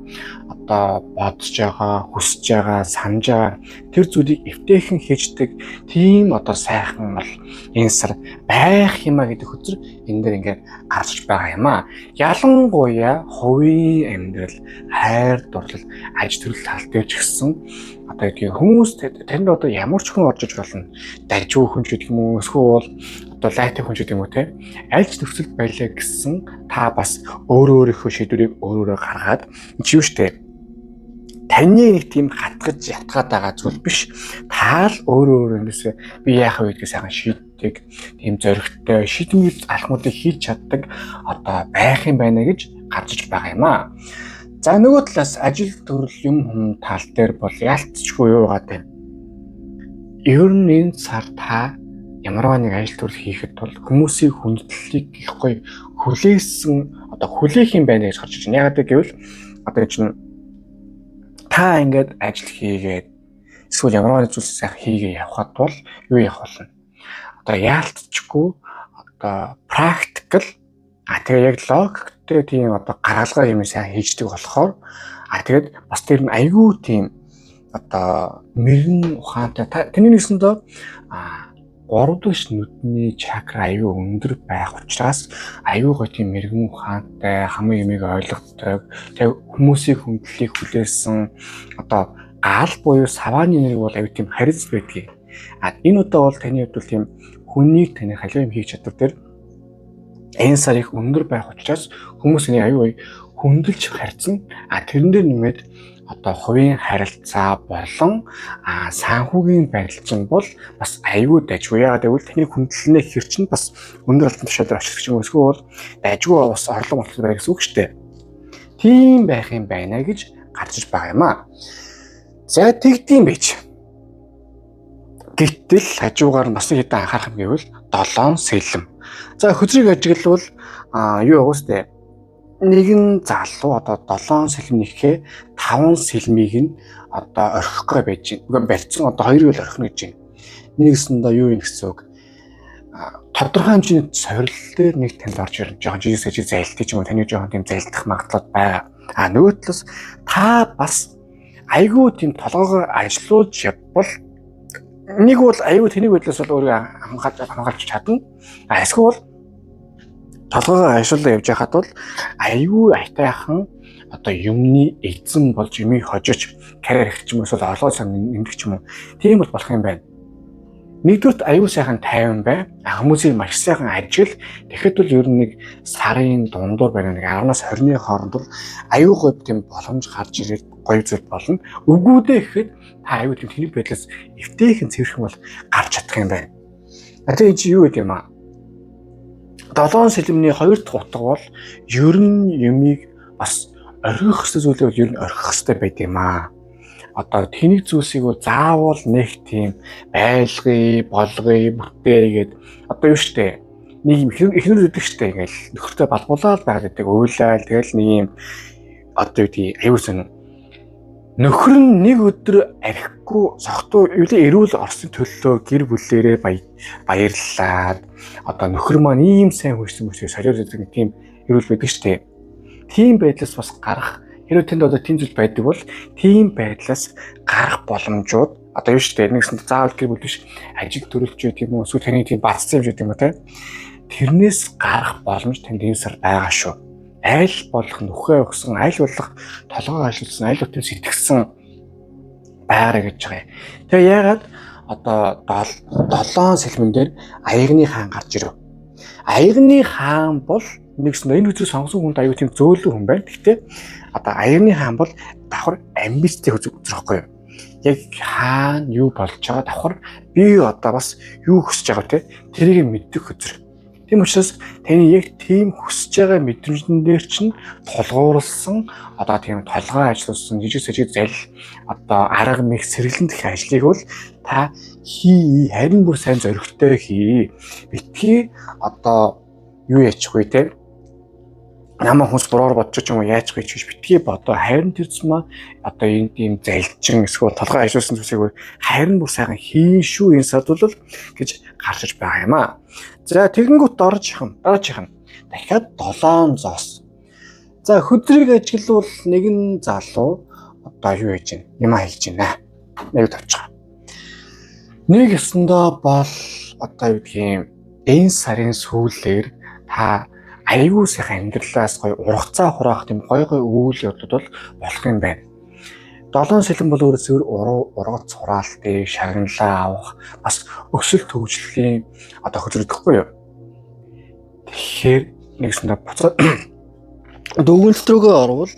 одоо бодож байгаа, хүсэж байгаа, санаж байгаа тэр зүйлийг эвтэйхэн хийждэг тийм одоо сайхан бол энэ сар байх юмаа гэдэг хөзөр энэ дээр ингээд гарч байгаа юм аа. Ялангуяа хувийн амьдрал, хайр дурлал, аж төрөл тал дээр ч гэсэн одоо тийм хүмүүс танд одоо ямар ч хүн орж иж болно. Дажгүй хүн ч гэдэг юм уу, эсвэл одоо лайтын хүн ч гэдэг юм уу те. Аль ч нөхцөл байлаа гэсэн та бас өөрийнхөө шийдвэрийг өөрөөрөө гаргаад чи юу штэ. Таны нэг тийм хатгаж ятгаад байгаа зүйл биш. Та л өөрөө өөрөөсөө би яах вэ гэдгийг сайхан шийддэг. Тийм зоригтой шийдэмж алхмуудыг хийж чаддаг одоо байх юм байна гэж гарч байгаа юм аа. За нөгөө талаас ажил төрөл юм хүм тал дээр бол яалтчгүй юу байгаа те. Ер нь энэ сар та ямар нэг ажил төрөл хийхэд бол хүмүүсийн хүндлэлийг ихгүй хүлээсэн одоо хүлээх юм байна гэж гарч ирж байна. Яагаад гэвэл одоо чинь та ингээд ажил хийгээд эсвэл ямар нэг зүйлс сайхан хийгээ явхад бол юу явах болно? Одоо яалтчгүй одоо практикал тэгээ яг логиктэй тийм одоо гаргалгаа юм сайн хийждэг болохоор тэгээд бас тэр нь айгүй тийм одоо мэрэгэн ухаантай тэний нэгсэндээ 3 дахь нүдний чакра аюу өндөр байх учраас аюу гоо тийм мэрэгэн ухаантай хамгийн юмыг ойлгодог тэг хүмүүсийн хүндлэлийг хүлээсэн одоо гал буюу савааны нэр бол аюу тийм харьцал байдгийг. Энэ удаа бол таны хувьд тийм хүнийг таны халуун юм хийж чадвар дээр энэ сар их өндөр байх учраас хүмүүс энийг аюу хүндэлж харьцсан. Тэрэн дээр нэмээд одоо хувийн харилцаа болон санхүүгийн барилчин бол бас аюу дажгүй. Яагаад гэвэл таны хүндлэлнээ хэрчин бас өндөр алтан тушаалаар ашиглагч юм эсвэл дажгүй бас орлого болтол байх гэсэн үг шүү дээ. Тийм байх юм байна гэж гарч байгаа юм аа. За тэгдэм байж. Гэтэл хажуугаар бас хэдэн анхаарах юм гэвэл 7 сэлэм. За хөзрийг ажиглавал юу байгаа вэ? Нэгэн залуу одоо 7 сэлмийнхээ 5 сэлмийг нь одоо орхихгүй байж байна. Барьцсан одоо 2 үйл орхино гэж байна. Нэгсэндээ юу юм гэсэн үг? Тодорхой хэмжээний сорил дээр нэг танд орж ирэн. Жохон жижиг зайлтгий ч юм уу таны жохон тийм зайлтгах магадлал байгаа. Нөгөө талаас та бас айгүй тийм толгоогоо ажилуулж явбал нэг бол айгүй тэнийг байдлаас бол өөрийгөө хамгаалж чадна. Эсвэл толгоогоо ажилуулж явж байхад бол айгүй айтайхан одоо юмны эзэн болж юмыг хожиж карьер их ч юм уу эсвэл орлого сан нэмэх ч юм уу тийм бол болох юм байна. Нэгдүгürt аюу сайхан тайван бай. Хүмүүсийг маш сайхан ажил. Тэгэхэд бол ер нь нэг сарын дундуур байна нэг 10-аас 20-ны хооронд аюу говь тийм боломж гарч ирээд гоё зүйл болно. Үгүүдээ гэхэд та аюу тийм тэний байдлаас эвтэйхэн цэвэрхэн бол гарч чадах юм байна. Тэгээ чи юу гэдэг юм аа? 7 сэлмний 2 дахь утга бол ер нь юмыг бас орхих хэсэг зүйлээ бол ер нь орхих хэстэй байд юм аа. Одоо тэнийг зүйлсийг бол заавал нэг тийм байлгыг, болгыг, бүтээгээд одоо юу штэ нэг юм ихнэр өгдөг штэ ингээл нөхөртөө балгуулаад байгаад байдаг уйлал тэгэл нэг юм одоо юу тий аюу сан нөхөр нь нэг өдөр архихгүй согтуу эрүүл орсон төлөө гэр бүлээрээ баярлаад одоо нөхөр маань ийм сайн хүйсэн солиод байдаг тийм эрүүл байдаг штэ. Тийм байдлаас бас гарах хэрвээ тэнд одоо тийм зүйл байдаг бол тийм байдлаас гарах боломжууд одоо юу штэ нэгсэн заавал гэр бүл биш ажил төрөлч гэх юм уу эсвэл таны тийм бацсан юм шиг юм те тэрнээс гарах боломж танд энэ сар байгаа шүү. Аль болох нөхөө өгсөн аль болох толгой ажилласан аль болох сэтгэгсэн байгаарэ гэж байгаа. Тэгээ яагаад одоо 7 сэлмэн дээр аягны хаан гарч ирв. Аягны хаан бол нэгсэн энэ үзэг сонгосон хүнд аюу тийм зөөлөн хүн байна. Гэхдээ одоо аягны хаан бол давхар амбицтай үзэг байхгүй юу? Яг хаан юу болж байгаа давхар би одоо бас юу хүсэж байгаа те тэрийг мэддэг хөзөр. Тийм учраас таны яг тийм хүсэж байгаа мэдрэмжэн дээр чинь тулгуурласан одоо тийм толгой ажилласан жижиг сажиг зал одоо арга мэх сэргэлэн дэх ажлыг бол та хий харин бүр сайн зоригтой хий. Битгий одоо юу яачих вэ те Намаа хүмүүс буруугаар бодож юм уу яаж гэж битгий бодоо харин тэр зам одоо энэ тийм залжин эсвэл толгой ажилласан зүйлсийг харин бүр сайхан хийн шүү энэ сард бол гэж гарч иж байгаа юм аа. За тэгэнгүүт дараачих нь дахиад 7 зоос. За хөдрийг ажиглавал нэгэн залуу одоо юу хийж байна? Юм хийж байна. Нэг тавчих. Нэг ёсондоо бол одоо юу гэх юм энэ сарын сүүлээр та аюу сайхан амьдралаас гоё ургацаа хураах тийм гоё үйл явдлууд бол болох юм байна. 7 сэлэн бол өөрөөсөө ургац хураалтыг шагналаа авах бас өсөлт хөгжлийн одоо хөдөлгөхгүй юу. Тэгэхээр нэгсэндээ буцаад дүгнэлт рүүгээ орвол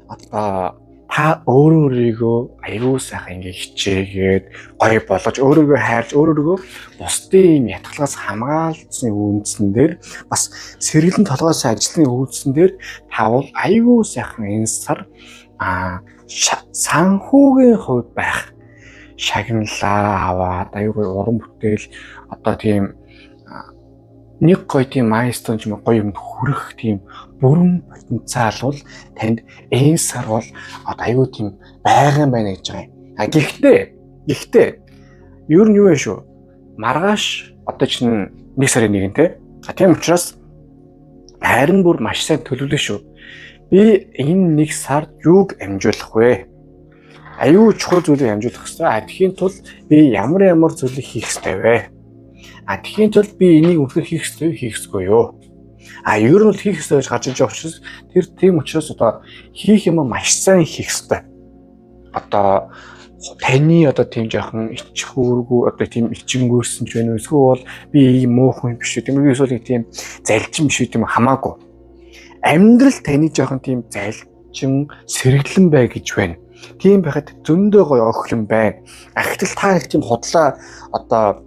одоо та өөрийгөө аюу сайхан ингээ хичээгээд гоё болгож өөрийгөө хайрж өөрийгөө бусдын ятгалаас хамгаалцсан үндсэн дээр бас сэргэлэн толгойс ажлын үйлсэн дээр тавал аюу сайхан энэ сар санхүүгийн хувьд байх шагналаа аваад аюу гоё уран бүтээл одоо тийм нэг гоё тийм майлстон ч юм гоё юмд хүрэх тийм бүрэн потенциал бол танд энэ сар бол одоо аюу тийм байгаа юм байна гэж байгаа юм. Гэхдээ ер нь юу вэ шүү? Маргааш одоо чинь 1 сарын 1 те. Тийм учраас харин бүр маш сайн төлөвлөө шүү. Би энэ 1 сард юуг амжуулах вэ? Аюу чухал зүйлийг амжуулах хэрэгтэй. Тэгэхийн тулд би ямар зүйлийг хийх хэрэгтэй вэ? Тэгэхийн тулд би энийг үнэхээр хийх ёсгүй юу? Ер нь бол хийх ёстой гэж гарч иж байгаа учраас тийм учраас одоо хийх юм маш сайн хийх ёстой. Одоо таны одоо тийм жоохон ичхүүргүй одоо тийм ичингүүрсэн ч байна уу? Эсвэл би ийм муухай биш үү? Тийм эсвэл тийм залжин биш үү? Тийм хамаагүй. Амьдрал таны жоохон тийм залжин сэргэлэн бай гэж байна. Тийм байхад зөндөө гоё охлон байна. Ахтал та их тийм худлаа одоо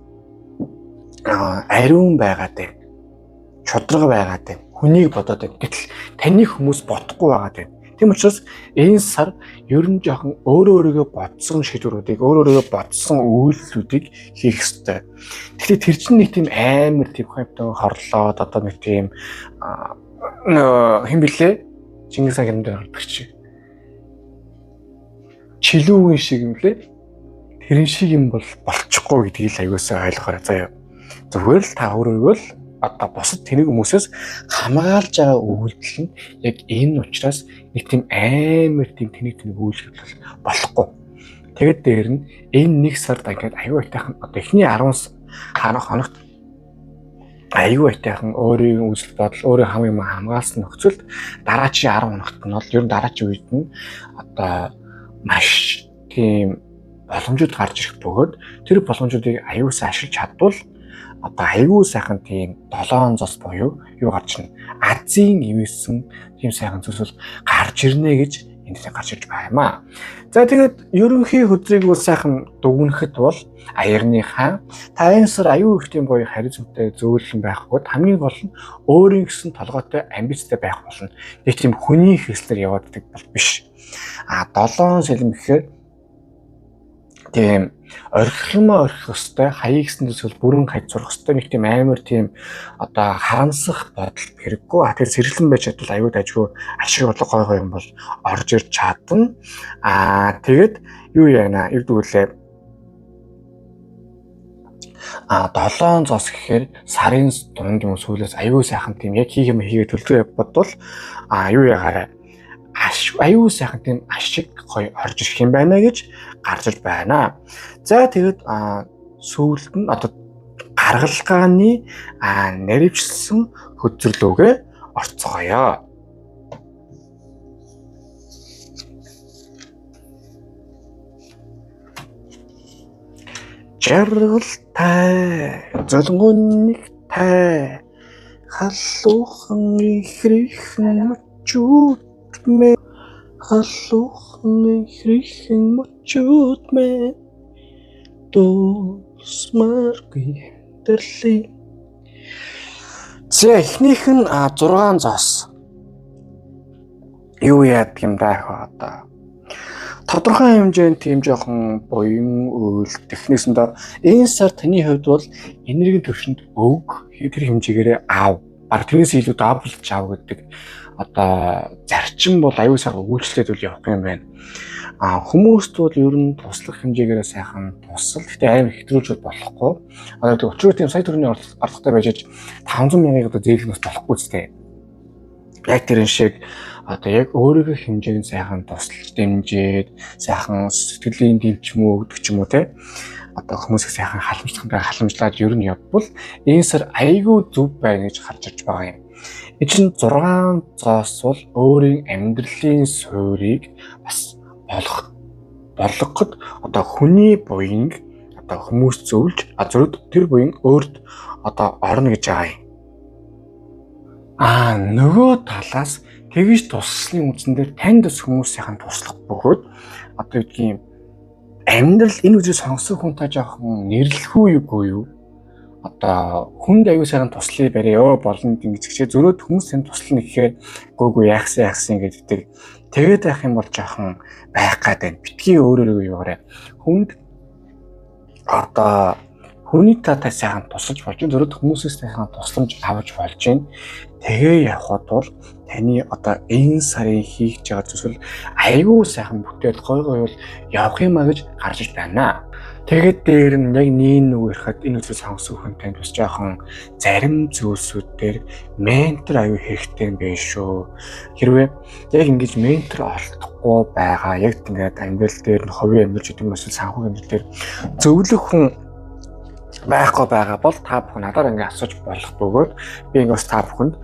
ариун байгаад байна. Чудраг байгаад байна. Хүнийг бодоод байна. Гэтэл таны хүмүүс бодохгүй байгаад байна. Тийм учраас энэ сар ер нь жоохон өөрөөгөө бодсон шийдвэрүүдийг, өөрөөгөө бодсон үйлдэлүүдийг хийх ёстой. Тэгэхээр тэр чинь нэг тийм амар тийм хавтан хорлоод одоо нэг тийм хэн блэ? Чингис хаан гэмээр гардаг чи. Чилүүгийн шиг юм лээ. Тэрэн шиг юм бол болчихгүй гэдгийг л аяусаа ойлгохоор заяа. Зүгээр л та өөрөөгөө л одоо бусад тэнэг хүмүүсээс хамгаалж байгаа үйлдэл нь яг энэ учраас нэг тийм амар тийм тэнэг үйлдэл болохгүй. Тэгэд дээр нь энэ 1 сард ингээд аюу айтайхан одоо эхний 10 хоногт аюу айтайхан өөрийн үзэл бодол өөрийн хам юм хамгаалсан нөхцөлд дараачийн 10 хоногт нь бол ер нь дараачийн үед нь одоо маш тийм боломжууд гарч ирэх бөгөөд тэр боломжуудыг аюулсаа ашиглаж чадвал одоо аюул сайхан тийм 7 зос буюу юу гарч ирнэ? Азийн ивэсэн тийм сайхан зүйлс гарч ирнэ гэж энд гарч ирж байгаа юм аа. За тэгээд ерөнхий хөдрийг бол сайхан дүгнэхэд бол аягны хаан та энэ сар аюул их тийм гоё харизмтай зөөлөн байхгүй хамгийн гол нь өөрийн гэсэн толгойтой амбицтай байх болно. Нэг тийм хүний хэслэр явааддаг бол биш. 7 сэлэм гэхээр тийм орхимоо орхих хөстэй хаяг гэсэн зүйл бүрэн хаяг зурх хөстэй нэг тийм амар тийм одоо харамсах бодол хэрэггүй. Тэгэхээр сэргэлэн байж чадвал аюул дайггүй ашиг бодлого гой юм бол орж ирж чадна. Тэгээд юу яана? Ирдүүлээ 7 зоос гэхээр сарын дунд юм сүүлээс аюул сайхан тийм яг хийх юм хийгээд төлөвлөө бодвол юу яагаарай? Аюул сайхан тийм ашиг гоё орж ирэх юм байна гэж гарч иж байна. За тэгээд сүүлд нь одоо гаргалгааны наривчлсан хөдөлгөөгөө орцгоё. Жаргалтай, золгонигтай, халуухан ихрхэн мөчүүд мэ халуухан ихрхэн мөчүүд мэ дусмаргүй дэрли. За эхнийх нь 6 зоос. Юу яадаг юм даа одоо. Тодорхой хэмжээнд тийм жоохон буян үйл техниксэндээ энэ сар таны хувьд бол энергийн төвшөнд өг тэр хэмжээгээр аав. Баг тэрнээс илүү даблж аав гэдэг одоо зарчим бол аюул сайхан үйлчлээд үл явах юм байна. Хүмүүст бол ер нь туслах хэмжээгээр сайхан тусал. Гэхдээ аим хэтрүүлж болохгүй. Одоо өчигдөр тийм сая төгрөгийн орлоготой байж 500 мянган одоо зээлгнээс болохгүй ч тийм. Яг тэрэн шиг одоо яг өөрийнхөө хэмжээнд сайхан тусалж дэмжиж, сайхан сэтгэлийн дэмжмөө өгдөг ч юм уу те. Одоо хүмүүсийг сайхан халамжлаад ер нь явбал энэ сар айгүй зөв байна гэж харж ирж байгаа юм. Энэ чинь 6 зоос бол өөрийн амьдралын суурийг бас болгоход одоо хүний буян одоо хүмүүс зөвлж тэр буян өөрт одоо орно гэж байгаа юм. Нөгөө талаас тэгж туслахын үндсэн дээр танд бас хүмүүсийн туслах бөгөөд одоо үгдгийн амьдрал энэ үеийг сонгосон хүнтэй жоохон нэрлэх үегүй юу? Одоо хүнд аюу сайхан туслахыг бариа болно гэж чигчээ зөрөөд хүмүүс тань туслана гэхээр гүйгүй яахсан гэдэг. Тэгээд байх юм бол жоохон байх гэдэг. Битгий өөрөөрөө яваарай. Хүнд одоо хүний татай сайхан тусалж болж зөрөөд хүмүүсээс сайхан тусламж авч болж байна. Тэгээ явхад бол таны одоо энэ сарын хийж байгаа зүйлс аюу сайхан бүтээл гой явах юмаа гэж гарч байна. Тэгээд дээр нь яг нэг ирэхэд энэ үзэл сонгосон хүнтэй бас жоохон зарим зүйлсүүд дээр ментор аюу хэрэгтэй юм байна шүү. Хэрвээ яг ингэж ментор олдохгүй байгаа яг тэгээд амьдрал дээр нь ховын амьдрал гэдэг юм уу санхүү амьдрал дээр зөвлөх хүн байхгүй байгаа бол та бүхэн надаар ингэ асууж болох бөгөөд би ингэ бас та бүхэнд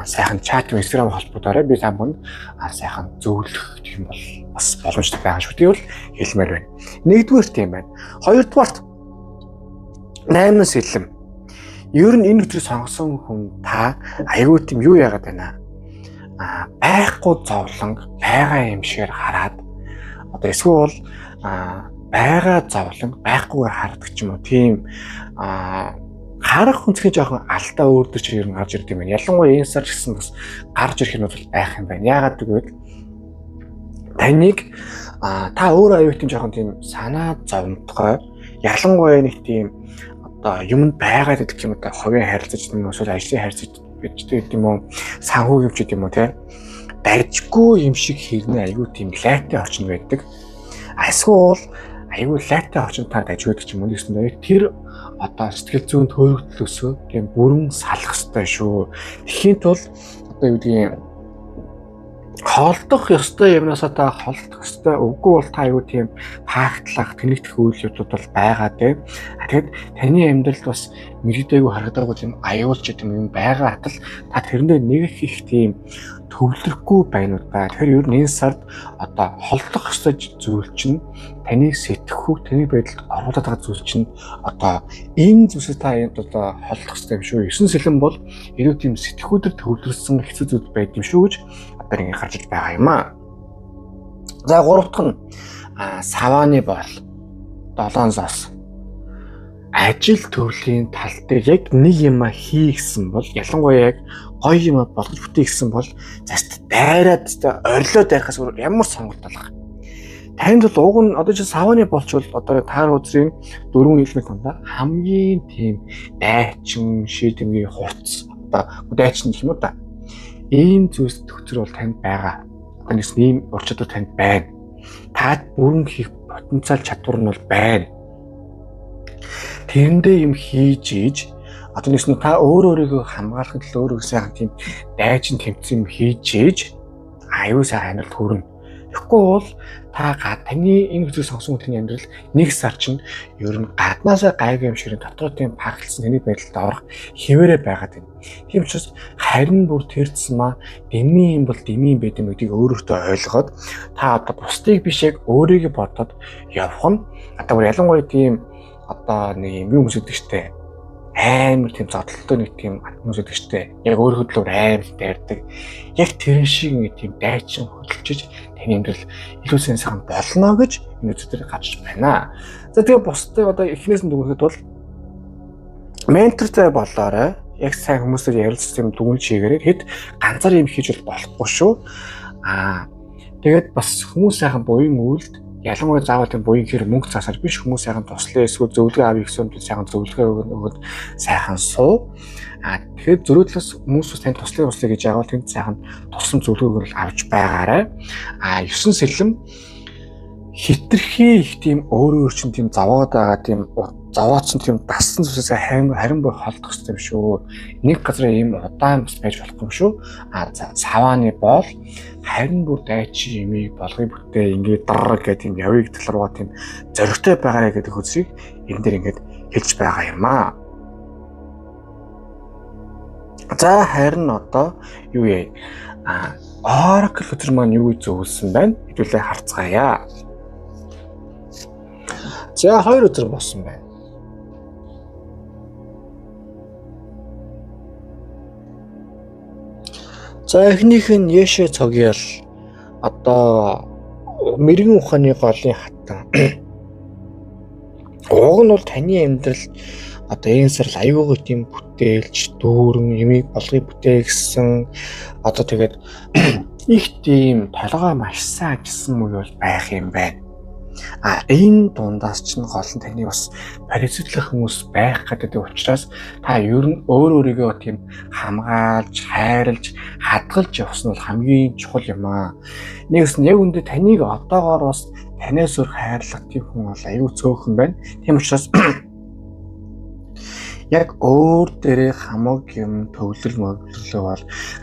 сайхан чат Instagram холбоотойроо би та бүхэнд сайхан зөвлөх юм бол бас боломжтой байгаа шүү. Тэгвэл хэлмээр байна. Нэгдүгээр тийм байна. Хоёрдугаарт 8-аас илэм. Ер нь энэ өдрийг сонгосон хүн та аюу тийм юу яагаад байна? Байхгүй зовлон байгаа юм шиг хараад одоо эсвэл байгаа зовлон байхгүйгээр хардаг ч юм уу тийм харах хүнцгий жоохон алдаа өөртөө ч ер нь гарч ирдэг юм байна. Ялангуяа энэ сар гэсэн бас гарч ирэх нь бол байх юм байна. Яагаад гэвэл таныг та өөрөө аюул тийм жоохон тийм санаа зовнотгой ялангуяа нэг тийм одоо юмд байгаад гэдэг юм уу та ховын харилцаж юм уу эсвэл ажлын харилцаж гэдэг юм уу санхүү хэмжээд юм уу те дайжгүй юм шиг хэрнээ аюул тийм лайтай орчин байдаг. Эсвэл аюул лайтай орчин та дайж байдаг ч юм уу гэсэн тэр одоо сэтгэл зүйн төөрөгдлөөсөө тийм бүрэн салах ёстой шүү. Тэхийн тул одоо юу гэдгийг холдох ёстой юмнасаа та холдох ёстой. Үгүй бол та аюу тийм фактлах тэнэгдэх үйл явдлууд бол байгаа тийм. Тэгэхэд таны амьдралд бас мэрэгдээгүй харагдаагүй тийм аюулч гэдэг юм байгаа атал та тэрэндээ нэг их тийм төвлөрөхгүй байна уу та. Тэгэхээр ер нь энэ сард одоо холдох ёстой зүйл чинь таныг сэтгэхүй таны байдалд оруулаад байгаа зүйл чинь одоо энэ зүйлсээ та одоо холдох ёстой юм шүү. 9 сэлэн бол илүү тийм сэтгэхүйдэр төвлөрсөн хэцүү зүйл байд юм шүү гэж одоо ингэ гарч иж байгаа юм аа. За гуравдах нь савааны бол 7 зоос. Ажил төрлийн тал дээр яг нэг юм хийгсэн бол ялангуяа яг гоё юм болгож бүтээ гэсэн бол заст дайраад орилоо дайрахаас ямар сонголт болох. Танд бол уг нь одоо чи савааны болчвол одоо таар үзрийн 4 хэлмэл тундаа хамгийн тийм дайчин шийдэмгийн хурц одоо дайчин гэх юм уу та. Ийм зүйлс төгсөр бол танд байгаа. Одоо нэг ийм ур чадвар танд байна. Та бүрэн хийх потенциал чадвар нь бол байна. Тэрэндээ юм хийж ийж одоо нэгс нь та өөрийгөө хамгаалахад л өөрөөсөө сайхан тийм дайчин тэмцэн юм хийж ийж аюу сайхан амьдрал хүрнэ. Тэгэхгүй бол та таны энэ хүчийг сонгосон хүний амьдрал нэг сар чинь ер нь гаднаасаа гайгүй юм шиг дотоод тийм паглсан таны байдалд орох хിവэрэ байгаад байна. Тийм учраас харин бүр тэр тусмаа дэмий юм бол дэмий байд юм гэдгийг өөрөөсөө ойлгоод та одоо бусдыг биш яг өөрийгөө бодоод явах нь одоо бүр ялангуяа тийм одоо нэг юм хүмүүс гэдэг штэ амар тийм зодтолтой нэг тийм хүмүүс гэдэг штэ яг өөр хөдлөөр амар дайрдаг яг тэр шиг нэг тийм дайчин хөдөлчиж таны амьдрал илүү сайхан болно гэж энэ үзэлээр гарч байна. За тэгээ бусдыг одоо эхнээс нь дүгнэхэд бол ментортай болоорой яг сайн хүмүүсээр ярилцсан юм дүгнэлт шийгээрэй хэд ганцаар юм хийж бол болохгүй шүү. Тэгээд бас хүмүүс сайхан буян үйлд ялангуяа заавал тийм буян хэр мөнгө цаасаар биш хүмүүс сайхан туслаа эсвэл зөвлөгөө авъя гэсэн бол сайхан зөвлөгөө өгөөд сайхан суу. Тэгэхээр зөрүү талаас хүмүүс танд туслая гэж яавал тэнд сайхан тусам зөвлөгөөгөр авч байгаарай. 9 сэлэм хитрхи их тийм өөрөө чинь тийм заваад байгаа тийм заваадсан тийм дассан зүйлсээ харин бүр холдох хэрэгтэй юм шүү. Нэг газар ийм удаан бас байж болох юм шүү. Савааны боол харин бүр дайчин юмыг болгоё бүтээ ингээд дараг гэдэг тийм явыг талрууга тийм зоригтой байгаарэ гэдэг хөзрийг энэ дээр ингээд хэлж байгаа юм аа. За харин одоо юу яа? Oracle өдөр маань юу зөвлөсөн байна? Хэдүүлээ харцгаая. За 2 өдөр болсон байна. За эхнийх нь Яшэ цогёл одоо мэрэгэн ухааны голын хатан. Уг нь бол таны амьдрал одоо энэ сар аюулгүй тийм бүтээлч дүүрэн юмыг болгоё бүтээ гэсэн одоо тэгээд их тийм толгой маш сайн ажилласан муу бол байх юм байна. Энэ дундаас ч гол нь таны бас паразитлах хүмүүс байх гэдэг учраас та ер нь өөрийгөө тийм хамгаалж, хайрлж, хадгалж явсан бол хамгийн чухал юм аа. Нэгс нь яг үндэ таныг одоогоор бас танаас өөр хайрлах тийм хүн бол аюу цөөхөн байна. Тийм учраас яг өөр дээрээ хамаг юм төвлөл бол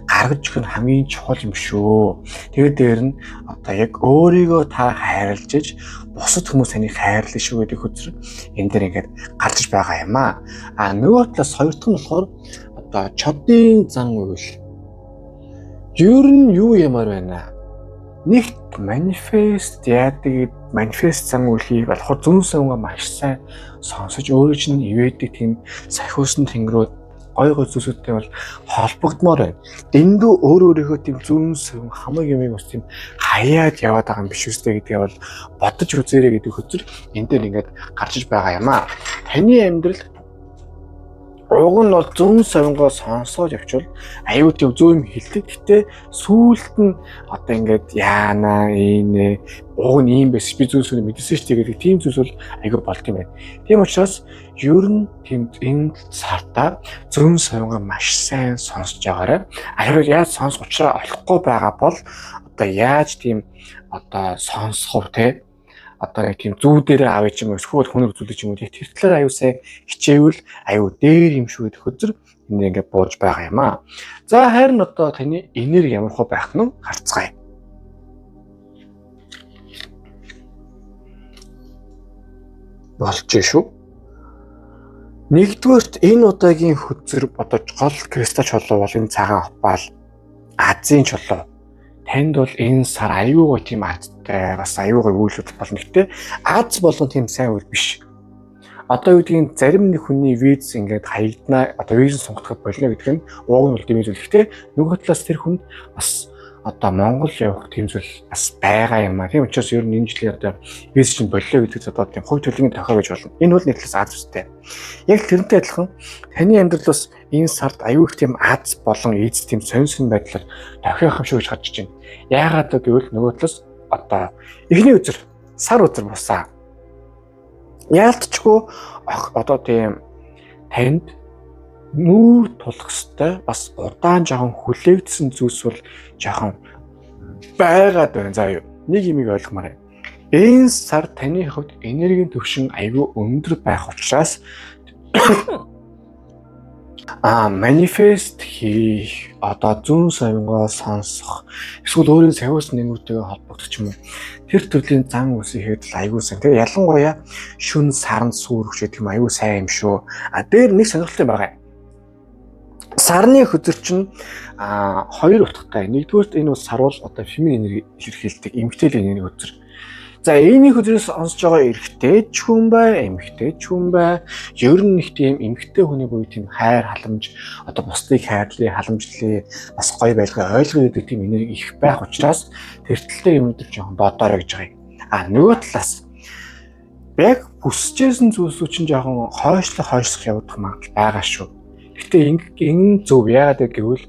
гаргаж өгөх нь хамгийн чухал юм шүү. Тэгээд дээр нь одоо яг өөрийгөө та хайрлаж иж бусад хүмүүс таныг хайрлаа шүү гэдэг хөзөр энэ дээр ингээд гарч байгаа юм аа. Нөгөө талаас хоёр дахь нь болохоор одоо чодын зан үйл. Ер нь юу ямаар байна? Нэгт манифест яадаг манифест зан үйлийг болохоор зүүн сувга маш сайн сонсож өөрөө чинь ивэдэг тийм сахиусан тэнгэрүүд гой зүйлсүүдтэй бол холбогдмоор байна. Дэндүү өөрийнхөө тийм зүүн сувг хамаг юмыг бас тийм хаяад яваад байгаа юм биш үстэй гэдгээ бол бодож үзээрэй гэдэг хөзөр энэ дээр ингээд гарч байгаа юм аа. Таны амьдрал уг нь бол зүүн сувгоо сонсоод явчвал аюу тийм зүүн юм хэлдэг. Гэтэ сүүлд нь одоо ингээд яана энэ уг нь ийм байсан би зүүн сувг мэдсэн шүү дээ гэдэг тийм зүйлс бол аюу болт юм байна. Тийм учраас ер нь тийм энэ сартаа зүүн сувгаа маш сайн сонсож байгаарай. Харин яаж сонсох учраа олохгүй байгаа бол одоо яаж тийм одоо сонсох вэ? Одоо яг тийм зүү дээрээ авъя юм эсвэл хүнийг зүйлж юм уу тэр талаар аюу сайн хичээвэл аюу дээр юм шүү гэдэг хөзөр энэ ингээд бууж байгаа юм аа. За харин одоо таны энерги ямар хөө байх нь харцгаая. Болж шүү. Нэгдүгээрт энэ удаагийн хөзөр одоо гол кристал чулуу бол энэ цагаан опал Азийн чулуу. Танд бол энэ сар аюугаа тийм азтай бас аюугаа үйлдэл болно. Гэтэ Аз болгон тийм сайн үйл биш. Одоо юу гэдгийг зарим нэг хүний виз ингээд хаягдана одоо виз сонгоход болно гэдэг нь уг нь бол тийм зүйл. Гэтэ нөгөө талаас тэр хүнд бас одоо Монгол явах тийм зүйл бас байгаа юм аа. Тийм учраас ер нь энэ жилийн одоо виз чинь боллоо гэдэг одоо тийм хувь төлөвийн тохио гэж болно. Энэ бол нэг талаас Аз үстэй. Яг тэрнтэй адилхан таны амьдрал бас энэ сард аюу их тийм Аз болон эз тийм сонирхол байдлаар тохиох юм шүү гэж харж байна. Яагаад гэвэл нөгөө талаас одоо эхний өдөр сар өдөр бусаа. Яалтчгүй одоо тийм танд нүүр тулах ёстой бас удаан жоохон хүлээгдсэн зүйлс бол жоохон байгаад байна. За юу нэг юмыг ойлгомоор. Энэ сар таны хувьд энергийн төвшин аюу өндөр байх учраас манифест хийх одоо зүүн сувгоо сонсох эсвэл өөрийн савиус нэгүртэйгээ холбогдох юм уу тэр төрлийн зан үсийг хэд аюу сайн. Тэгээ ялангуяа шүн сарн сүрэх гэх юм аюу сайн юм шүү. Дээр нэг сонирхолтой байгаа. Сарны хөзөр чинь хоёр утгатай. Нэгдүгээр энэ бол сар бол одоо фемин энерги илэрхийлдэг эмгтээлийн энерги хөзөр. За энэ хөзрөөс сонсож байгаа эрэгтэй ч хүн бай, эмэгтэй ч хүн бай. Ер нь их тийм эмэгтэй хүний буй тийм хайр халамж, одоо бусдыг хайрлаа, халамжлаа, бас гоё байлгаа ойлгоё гэдэг тийм энерги их байх учраас тэртэлтэй юм өдөр жоохон бодоорой гэж байгаа юм. Нөгөө талаас яг хүсэжсэн зүйлсүүд чинь жоохон хойшлох явагдах магадлал байгаа шүү. Гэтэ энэ зөв яагаад гэвэл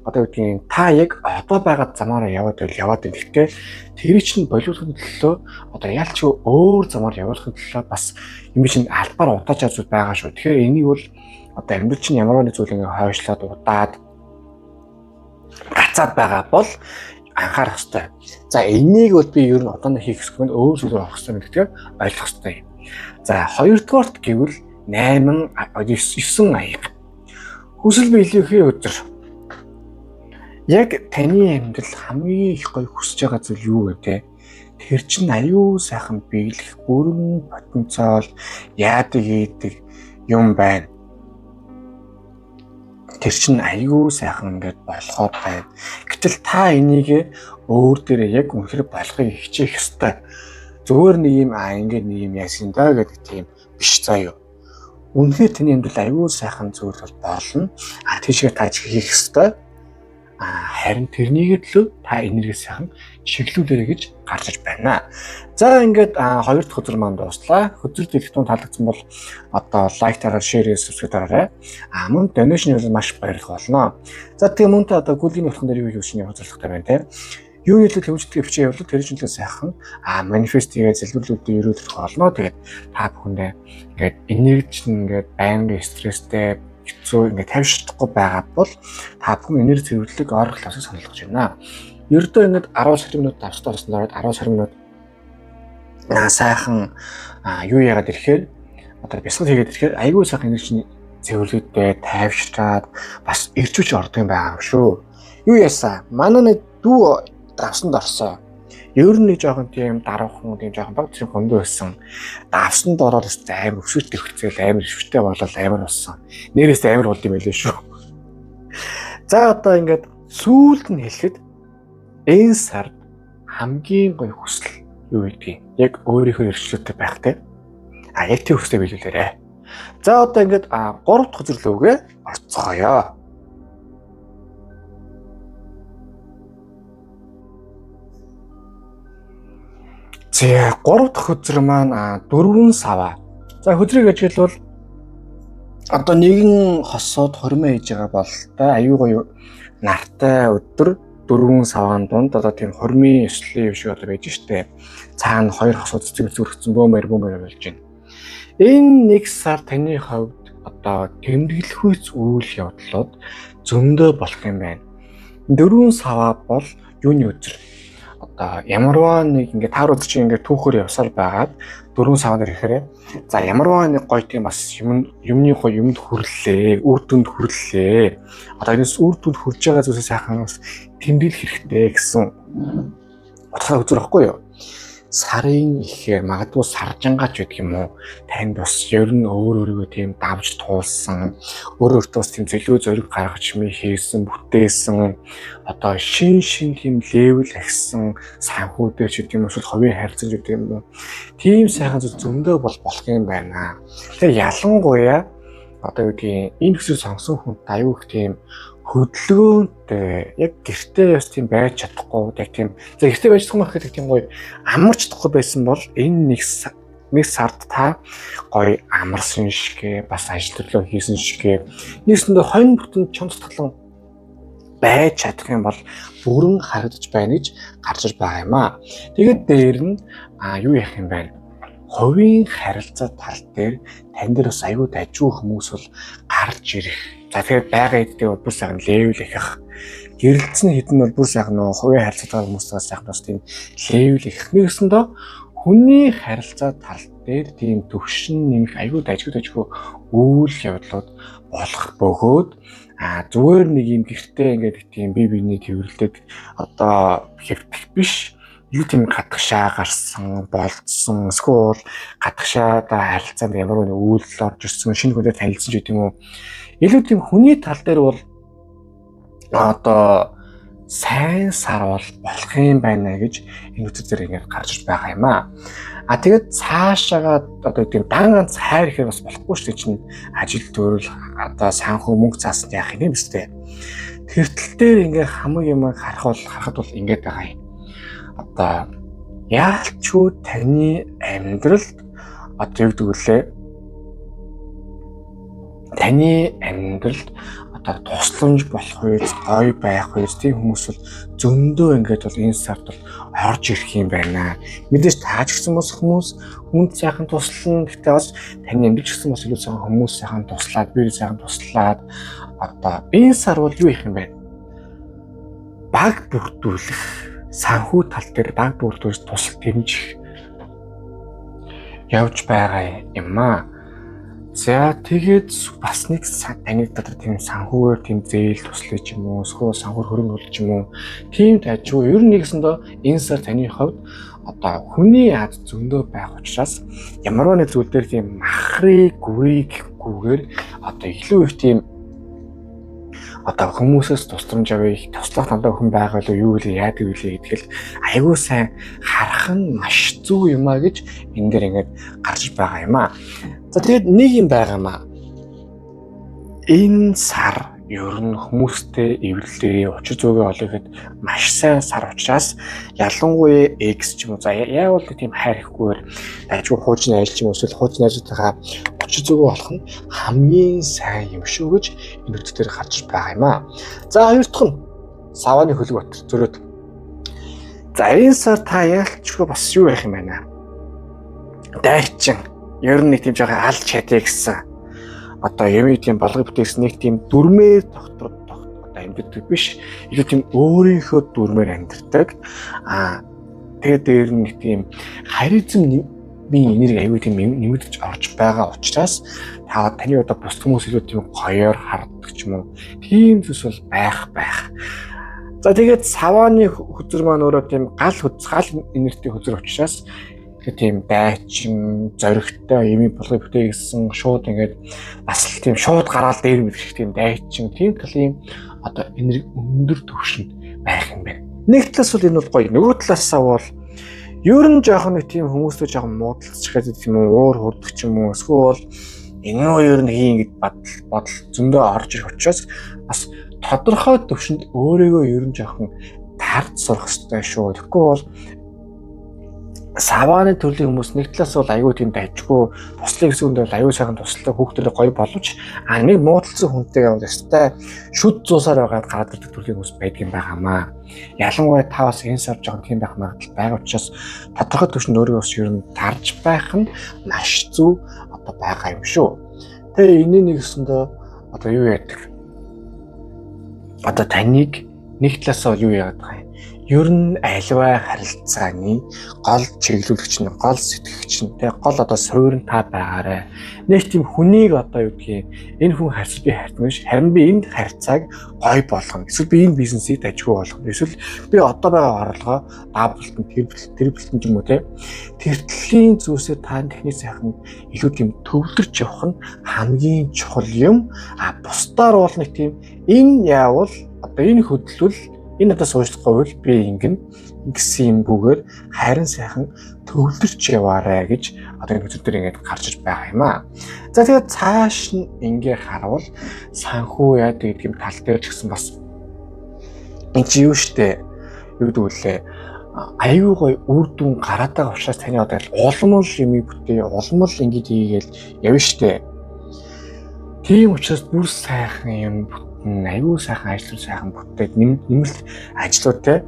одоо үгдгийн та яг одоо байгаа замаараа яваад байл. Гэхдээ тэрийг чинь болиулахын төлөө одоо яалч өөр замаар явуулахын төлөө бас юм чинь албаар удаачаа зүйл байгаа шүү. Тэгэхээр энийг бол одоо амьдрал чинь ямар нэгэн зүйл ингээ хойшлоод удаад гацаад байгаа бол анхаарах хэрэгтэй. За энийг бол би ер нь одоо нэг хийх гэсэн өөр зүйлээр авах хэрэгтэй гэдэгтэй ойлгох хэрэгтэй юм. За хоёрдугаарт гэвэл 8 9 аяга. Хүсэл биелэхийн өдөр. Яг таны амьдрал хамгийн их гоё хүсэж байгаа зүйл юу вэ те? Тэр чинь аюу сайхан биелэх бүрэн потенциал яадаг ийдэг юм байна. Тэр чинь аюу сайхан ингээд болохоор байна. Гэтэл та энийг өөр дээрээ яг үнэхээр болохыг хичээх ёстой. Зүгээр нэг юм ингээд нэг юм яасан даа гэдэг тийм биш заяа. Үнэхээр таны амьдрал аюу сайхан зүйл бол болно. Тийшээ тааж хийх ёстой. Харин тэрнийг төлөө та энерги сайхан чиглүүлээрэй гэж гарч иж байна. За ингээд 2 дахь өдөр маань дуслаа. Өдөр дэлгэтүүн таалагдсан бол одоо лайктаараа, шеэрээ, субсcribe-аараа мөн donation бол маш баярлах болно. За тэгээ мөн та одоо гүлийн болгон дээр юу хийж явах зорилготой байна те. Юу хэлэх хэмжээтэй бичиж явуулах тэр чинь л сайхан манифест хийгээд зэлбэрлүүдээ өрөөлөх болно. Тэгээд та бүхэндээ ингээд энерги чинь ингээд байнгын стресстэй хэцүү ингээд тавьшдахгүй байгаа бол та бүхэн энерги цэвэрлэг ойролцоос санал болгож байна. Ердөө ингээд 10 сар минут давстай болсон дараа 10 сар минут сайхан юу яагаад ирэхээр одоо бясалгал хийгээд ирэхээр айгүй сайхан энерги цэвэрлэгдээ тайвшраад бас ирчүүч ордог юм байгаа юм шүү. Юу яасан? Манай нэг дүү давсанд орсон. Ер нь нэг жоохон тийм даруухан тийм жоохон баг зэрэг гомдоо байсан. Давсанд ороод амар өсөлт төвхцэл амар швэтэй болол амар болсон. Нэрээс амар болд юм байлээ шүү. За одоо ингээд сүүлд нь хэлэхэд энэ сард хамгийн гоё хүсэл юу гэдгийг яг өөрийнхөө эрхчлөлтөд байх те. Яг тийм хүслээ биелүүлээрэ. За одоо ингээд 3 дахь зөвлөгөөгөө орцгоё. За 3 дахь өдөр маань 4 сава. За хөдрийг ажиглавал одоо нэгэн хосоод хормоо хийж байгаа бол та аюу гоё нартай өдөр 4 саваан дунд одоо тийм хормын ёслолын юм шиг одоо байж штэ. Цаана 2 хосууд зүрхсэн бөөмөр болж байна. Энэ нэг сар таны хувьд одоо тэмдэглэхүйц үйл явдлууд зөндөө болох юм байна. 4 сава бол юуны өдөр? Одоо ямарваа нэг ингээд таар өдөр чинь ингээд түүхээр явсаар байгаад 4 саваар ирэхээр за ямарваа нэг гоё тийм бас юмны гоё юмд хүрлээ, үр дүнд хүрлээ. Одоо энэс үр дүнд хүрж байгаа зүйлсээ сайхан тэмдэглэх хэрэгтэй гэсэн утгаар үзэр байхгүй юу? Сарын ихээр магадгүй саржангаач байдаг юм уу? Танд бас ер нь өөрийгөө тийм давж туулсан, өөртөө бас тийм зөвлөө зориг гаргаж хийсэн, бүтээсэн, одоо шин тийм левел ахисан санхүүдээр ч гэдэг юм уу, ховын харилцаж гэдэг юм уу? Тийм сайхан зөндөө болох юм байна. Тэгээ ялангуяа одоо юу гэдгийг энэ хүсэл сонсон хүнд аюу их тийм хөдөлгөөнтэй яг гэртээ бас тийм байж чадахгүй яг тийм за гэртээ байж чадахгүй гэхэд тийм гоё амарч чадахгүй байсан бол энэ нэг сард та гоё амарсан шигэ бас ажил төлөө хийсэн шигэ нэгсэндээ хонь бүтэн чон цэцгэлэн байж чадах юм бол бүрэн харагдаж байна гэж гарч ир байгаа юм аа. Тэгээд дээр нь юу яах юм бэ? Ховийн харилцаа тал дээр тань дээр бас аюу дажгүй хүмүүс бол гарч ирэх. За тэгээд байгаа эдтэй бол бүр сайхан левел ихэх. Гэрэлцэн хідэн бол бүр сайхан нөө ховийн харилцаатай хүмүүсээс сайхан бас тийм левел ихэх. Нэгсэндээ хүний харилцаа тал дээр тийм төвшин нэмэх аюу дажгүй үйл явдлууд болох бөгөөд зүгээр нэг юм гэртээ ингээд тийм бие биений төвөрлөдөг одоо хэвтэх биш. Юу тийм гадагшаа гарсан, болцсон, эсвэл гадагшаада харилцаанд ямар нэгэн үйлдэл орж ирсэн, шинэ хүнтэй танилцсан ч гэдэг юм уу. Илүү тийм хүний тал дээр бол одоо сайн сар болох юм байна гэж энэ үтсээр ингээд гарч байгаа юм аа. Тэгээд цаашаагаа одоо тийм дан ганц хайр ихээр бас болохгүй шүү дээ чинь ажил төрөл одоо санхүү мөнгө заасан яах юм бэ? Тэртэл дээр ингээд хамаг юм харахад бол ингээд байгаа юм. Одоо яалчгүй таны амьдралд одоо юу гэдэг вүлээ таны амьдралд одоо тусламж болох үеэс гоё байх үеэс тийм хүмүүс бол зөндөө ингээд бол энэ сард бол орж ирэх юм байна. Мэдээж тааж гисэн бас хүнд сайхан туслана. Гэхдээ бас таны амьд гисэн бас илүү сайхан хүмүүс сайхан туслаад, би сайхан туслаад одоо энэ сар бол юу их юм бэ? Баг бүрдүүлэх, санхүү тал дээр баг бүрдүүлж тусал дэмжих явж байгаа юм аа. За тэгээд бас нэг таны дотор тийм санхүүгээр тийм зээл туслаж юм уу, эсвэл санхүүр хөрөнгө оруулж юм уу, тийм тажгүй. Ер нь нэгсэндээ энэ сар таны хувьд одоо хүний ад зөндөө байх учраас ямарваа нэг зүйл дээр тийм махрыг гүйгүйгээр одоо илүү их тийм одоо хүмүүсээс тусламж авъя, туслах надад хүн байгаа л юу вэ, яадаг вэ гэдгээл айгүй сайн харах нь маш зүг юм а гэж энэ дээр ингээд гарч байгаа юм а. За тэгээд нэг юм байгаамаа. Энэ сар ер нь хүмүүстэй эвлэлээ учир зүгээ олоход маш сайн сар учраас ялангуяа X ч юм уу за яавал тийм хайрхгүйгээр ажгүй хуучны айл ч юм уу эсвэл хуучны найзуудтайгаа учир зүгээ болох нь хамгийн сайн юм шүү гэж энэ үгт дээр гарч байгаа юм аа. За хоёр дахь нь Савааны Хөлбөтөр зөрөөд. За энэ сар та яалтчгүй бас юу байх юм байна? Дайчин ер нь нэг тийм жоохон алж чадъя гэсэн одоо юм тийм болгоё бүтээсэн нэг тийм дүрмээр тогтроод одоо амьддаг биш. Илүү тийм өөрийнхөө дүрмээр амьддаг. Тэгээд дээр нэг тийм харизмын энерги аюул тийм нэмэгдэж орж байгаа учраас та таны одоо бус хүмүүс илүү тийм гоёор харддаг ч юм уу. Тийм зүйлс бол байх. За тэгээд Савааны хөзөр маань өөрөө тийм гал энергитэй хөзөр учраас тийм дайчин зоригтой юм болгоё бүтээ гэсэн шууд ингээд бас тийм шууд гараал дээр мэдэх тийм дайчин тийм талын одоо энерги өндөр түвшинд байх юм байна. Нэг талаас бол энэ бол гоё. Нөгөө талаасаа бол ер нь жоохон нэг тийм хүмүүстэй жоохон муудалцчих гэдэг юм уу, уур хурдаг ч юм уу, эсвэл энэ ер нь хин гэд бодол зөндөө орж ирэх учраас бас тодорхой түвшинд өөрийгөө ер нь жоохон тарж сурах хэрэгтэй шүү. Тэгэхгүй бол Савааны төрлийн хүмүүс нэг талаас бол аюу тийм дайжгүй туслах гэсэн үндэ аюу сайхан туслах хүүхдэрээ гоё боловч нэг муудалцсан хүнтэй яваад өстэй шүд зуусаар байгаад гараад ирдэг төрлийн хүмүүс байдаг юм байгаамаа. Ялангуяа та бас энэ сар жоохон тийм байх магадлал байгаа учраас тодорхой түвшинд өөрийгөө бас ер нь тарж байх нь маш зөв одоо байгаа юм шүү. Тэгээ энэ нэгсэндээ одоо юу яадаг? Одоо таныг нэг талаас нь юу яагаад байгаа юм? Ер нь альва харилцааны гол чиглүүлэгч нь, гол сэтгэгч нь, гол одоо суурин та байгаарэ. Нэг тийм хүнийг одоо юу гэдгийг энэ хүн харьцаж би хайртан биш, харин би энэ харьцааг гоё болгоно. Эсвэл би энэ бизнесийг дажгүй болгоно. Эсвэл би одоо байгаа орлогоо даавралтан тэр бэлтэн юм уу те. Тэртлийн зүйлсээ та техник сайхан илүү тийм төвлөрч явах нь хамгийн чухал юм. Бусдаар бол нэг тийм энэ яавал одоо энэ хөдөлвөл энэ надад суучлахгүй би ингэсэн юм бүгээр харин сайхан төвлөрч яваарэ гэж одоо энэ хөдөлгөөн дээр ингээд гарч иж байгаа юм аа. За тэгээд цааш нь ингээ харавал санхүү яа гэдэг юм тал дээр ч гэсэн бас энэ чи юу штэ юу гэдэг үлээ аюу гой үр дүн гараад байгаа учраас таны одоо улам л юм бүтээ улам л ингэж хийгээл явна штэ. Тийм учраас бүр сайхан юм аюу сайхан ажлууд сайхан бүтээд нэмэлт ажлуудтай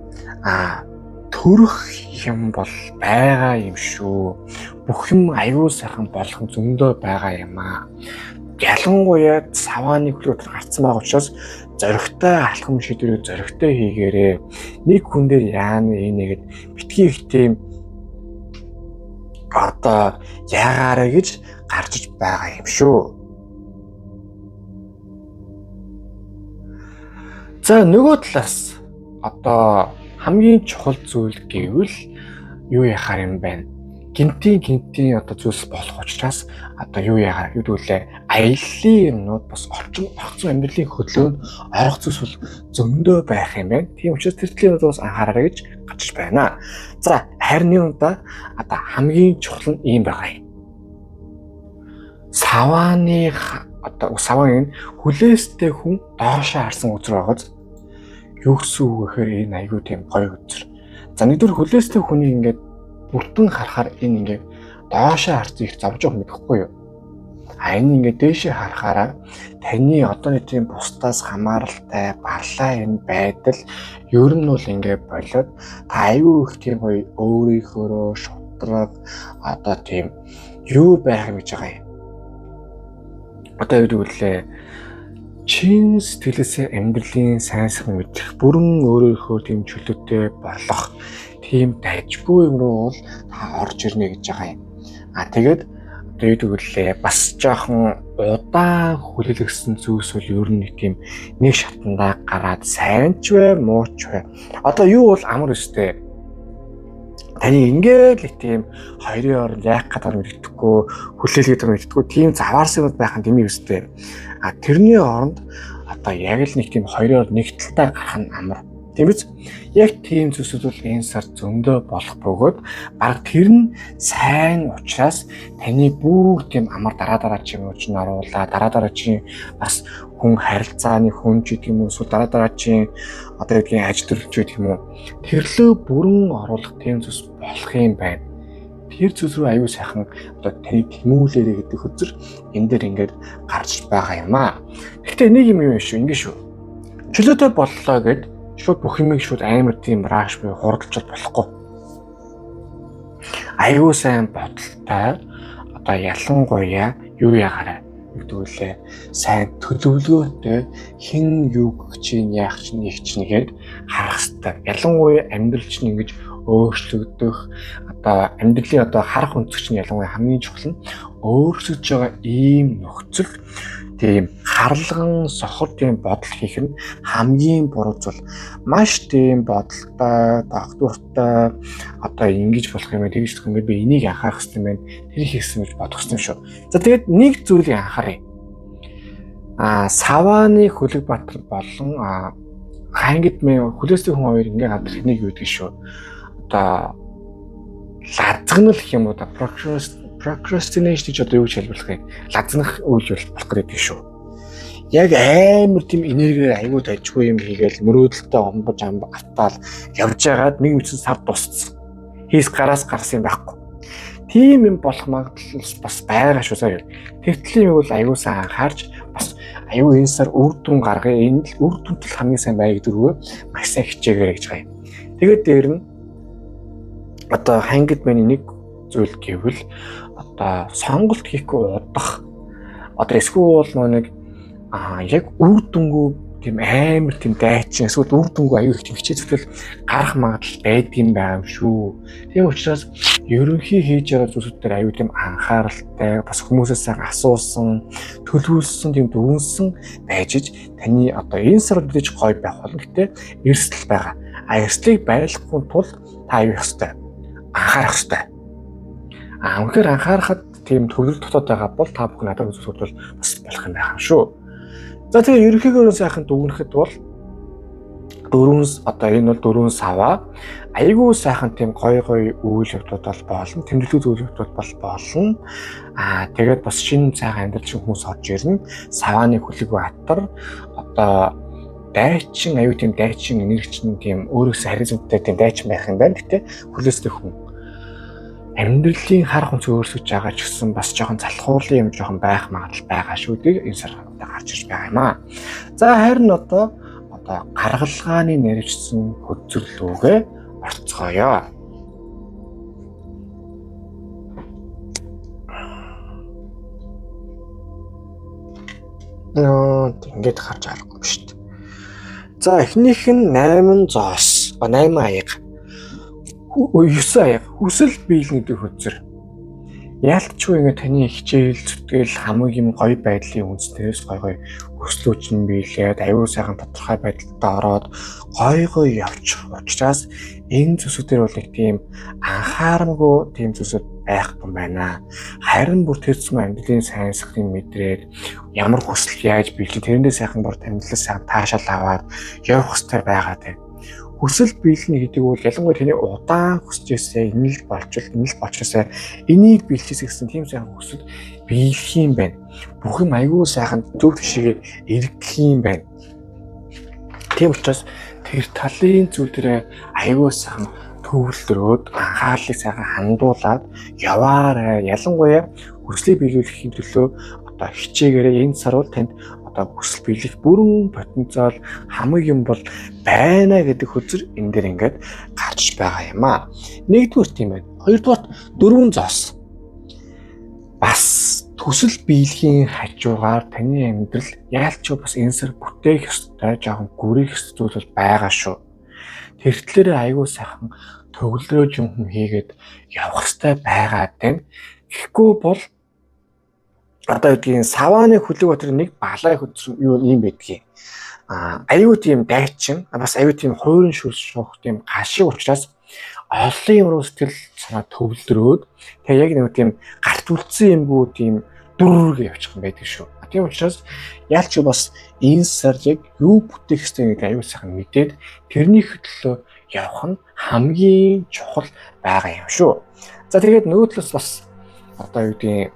төрөх юм бол байгаа юм шүү. Бүх юм аюу сайхан болох зөндөө байгаа юм аа. Ялангуяа Савааны Хөлбөтөр гарцсан байгаа учраас зоригтой алхам шийдвэрийг зоригтой хийгээрээ нэг хүн дээр яана энэгээд битгий их тийм одоо яагаарэ гэж гарч байгаа юм шүү. За нөгөө талаас одоо хамгийн чухал зүйл гэвэл юу яхаар юм бэ? Гинтийн одоо зүйлс болох учраас одоо юу яхаар гэдгүүлээ аяллаа юмнууд бас орчин амьдралын хөдөлгөөнд орох зүйлс бол зөндөө байх юм байна. Тийм учраас тэр төлөвлөлд бас анхаараарай гэж гарч байна. За харин юунда одоо хамгийн чухал нь ийм байгаа юм. Савааны хүлээстэй хүн доошоо харсан үзэр байгааз юу гэсэн үг гэхээр энэ айгүй тийм гоё үзэр. За нэгдүгээр хүлээстэй хүний ингээд бүртэн харахаар энэ ингээд доошоо харсан их зовж байгаа юм гэхгүй юу? Энэ ингээд дээшээ харахаараа таны одоо нэг тийм бусдаас хамааралтай барлаа энэ байдал ер нь бол ингээд болоод та аюу их тийм гоё өөрийнхөө шудраг одоо тийм юу байх юм гэж байгаа юм. Одоо юу гэвэл чин сэтгэлээсээ амьдралын сайн сайхан мэдэх бүрэн өөрийнхөө тийм чөлөөтэй болох тийм дайжгүй юм руу бол та орж ирнэ гэж байгаа юм. Тэгээд тэгээд бас жоохон удаан хүлээлгсэн зүйлс бол ер нь нэг шатандаа гараад сайн ч вэ муу ч вэ. Одоо юу бол амар өстэй. Таны ингээд л тийм хоёрын хооронд яах гэдэг нь мэддэхгүй, хүлээлгээд байгаа мэддэхгүй тийм заваарсан байх нь дэмий өстэй. Тэрний оронд одоо яг л нэг тийм хоёрын хооронд нэг талтай гарах нь амар. Тийм биз? Яг тийм зүйлсүүд бол энэ сар зөндөө болох бөгөөд баг тэр нь сайн учраас таны бүр тийм амар дараа чинь үуч нь оруулаа дараа чинь бас хүн харилцааны хүн ч гэдэг юм уу эсвэл дараа чинь одоо гэдгийг аж төрөлч гэдэг юм уу тэрлөө бүрэн оруулах тийм зүйлс болох юм байна. Тэр зүйлс рүү аюу сайхан одоо таны тэмүүлээрэ гэдэг хөзөр энэ дээр ингээд гарч байгаа юм аа. Гэхдээ нэг юм шүү ингэ шүү. Чөлөөтэй боллоо гэд шууд бүх юмыг шууд амар тийм раш буюу хурдчил болохгүй. Аюу сайн бодолтой одоо ялангуяа юу ягараа гэдгүүлээ сайн төлөвлөгөөтэй хэн юу гэж яах чинь нэг чинь гээд харах хэрэгтэй. Ялангуяа амьдрал чинь ингэж өөрчлөгдөх одоо амьдралын одоо харах өнцөг чинь ялангуяа хамгийн чухал нь өөрчлөж байгаа ийм нөхцөл тийм харлган сохор тийм бодол хийх нь хамгийн буруу зүйл. Маш тийм бодолтой, доктортой одоо ингэж болох юм тэгж болох юм би энийг анхаарах хэрэгтэй юм байна. Тэр хийсэн гэж бодох хэрэгтэй шүү. За тэгээд нэг зүйлийг анхааръя. Савааны Хөлөг Баатар болон Хангид мэ хүлээстэй хүн хоёр ингээ гадар хэнийг юу гэдэг шүү. Одоо лазгнал гэх юм уу да procrastination гэж одоо юу гэж хэлбэлэх юм? Лазнах үйл болох гэдэг шүү. Яг амар тийм энергиээр аюул тажгүй юм хийгээл мөрөөдөлтөй омбож автаал явж байгаад нэг мэдсэн сар тусцсан. Хийс гараас гарсан юм байхгүй. Тийм юм болох магадлал бас байгаа шүү сая. Тэгтлээ бол аюулсаа анхаарч бас аюул энэ сар үр дүн гаргая. Энэ л үр дүнтэл хамгийн сайн бай гэдэг рүү маш сайн хичээгээрэй гэж байгаа юм. Тэгээд дээр нь одоо хангид мэний нэг зүйл гэвэл одоо сонголт хийхгүй удах одоо эсвэл нэг яг үр дүнгүй тийм амар тийм дайчин эсвэл үр дүнгүй аюу их хичээ зүтгэл гарах магадлал байдгийн байм шүү. Тийм учраас ерөнхий хийж байгаа зүйлсүүд дээр аюу тийм анхааралтай бас хүмүүсээс асуусан, төлөвлөсөн тийм дүнсэн байж таны одоо энэ сар мэдээж гоё байх болно. Гэтэ эрсдэл байгаа. Эрсдлийг байлгахгүй тулд та аюу ёстой анхаарах ёстой. Үнэхээр анхаарахад тийм төвлөрөл дотоод байгаа бол та бүхэн надад үзүүлбэл бас болох юм байх шүү. За тэгээ ерөнхийдөө сайхан дүгнэхэд бол энэ бол дөрвөн саваа айгүй сайхан тийм гоё үйл явдлууд болно. Тэмдэглэл үйл явдлууд болно. Тэгээд бас шинэ сайхан амьдрал шиг хүмүүс орж ирнэ. Савааны Хөлөг Баатар одоо дайчин аюу тийм дайчин энергичний тийм өөрөөсөө харилцаатай тийм дайчин байх юм байна. Гэтэ хүлээстэй хүн амьдралын харах үнц өөрсөж байгаа ч гэсэн бас жоохон залхуурлын юм жоохон байх магадлал байгаа шүү дээ. Энэ сар гарч ирж байгаа юм аа. За харин одоо гаргалгааны нэрвчсэн хөдөлгөөгөө орцгоё. Ингээд харж аргагүй юм шүү дээ. За эхнийх нь 8 зоос, 8 аяга. 9 аяга хүсэл биелэгдэх хөзөр. Яалтчгүй ингээ таны хичээл зүтгэл хамгийн гоё байдлын үндснээс гоё хүслүүч нь биелээд аюул сайхан тодорхой байдалтай ороод гоё явчих учраас энэ зүйлсүүдээр бол нэг тийм анхаарамгүй тийм зүйлсүүд байхгүй байна. Харин бүр тэрцэн амьдралын сайн сайхныг мэдрээд ямар хүсэл яаж биелж тэрэндээ сайхан бор амьдралаа сайхан таашаал аваад явах хэрэгтэй байгаа тийм. Хүсэл биелнэ гэдэг бол ялангуяа таны удаан хүсчээсээ энэ л болчихсоо энийг биелчихсэн гэсэн тийм сайхан хүсэл биелэх юм байна. Бүх юм аягүй сайхан зөв тишээ эргэх юм байна. Тийм учраас тэр талын зүйл дээр аягүй сайхан төвлөрөөд анхаарлыг сайхан хандуулаад яваарай. Ялангуяа хүслийг биелүүлэхийн төлөө одоо хичээгээрээ энэ сар бол танд одоо хүсэл биелэх бүрэн потенциал хамаг юм бол байна гэдэг хөзөр энэ дээр ингээд гарч байгаа юм аа. Нэгдүгээр тийм байна. Хоёрдугаар дөрвөн зоос. Бас хүсэл биелэхийн хажуугаар таны амьдрал яалч бас энэ сар бүтээх ёстой жоохон гүрэх зүйл бол байгаа шүү. Тэртлээрээ аягүй сайхан төвлөрөөж юм хийгээд явах хэрэгтэй байгаа тийм. Гэхгүй бол одоо үгдгийн савааны Хүлээгбаатар нэг балай хөдсөн юу юм байдгийг. Аюу тийм дайчин бас аюу тийм хуурын шүүх тийм гашиг учраас олон юм руу сэтгэл санаа төвлөрөөд тэгээ яг нэг тийм гарт үлдсэн юмгүй тийм дүррэг явчих юм байдаг шүү. Тийм учраас яалч бас энэ сар яг юу бүтээх ёстой гэдэг аюу сайхан мэдээд тэрний хөтлөө явах нь хамгийн чухал байгаа юм шүү. За тэгээд нөгөө талаас бас одоо юу гэдэг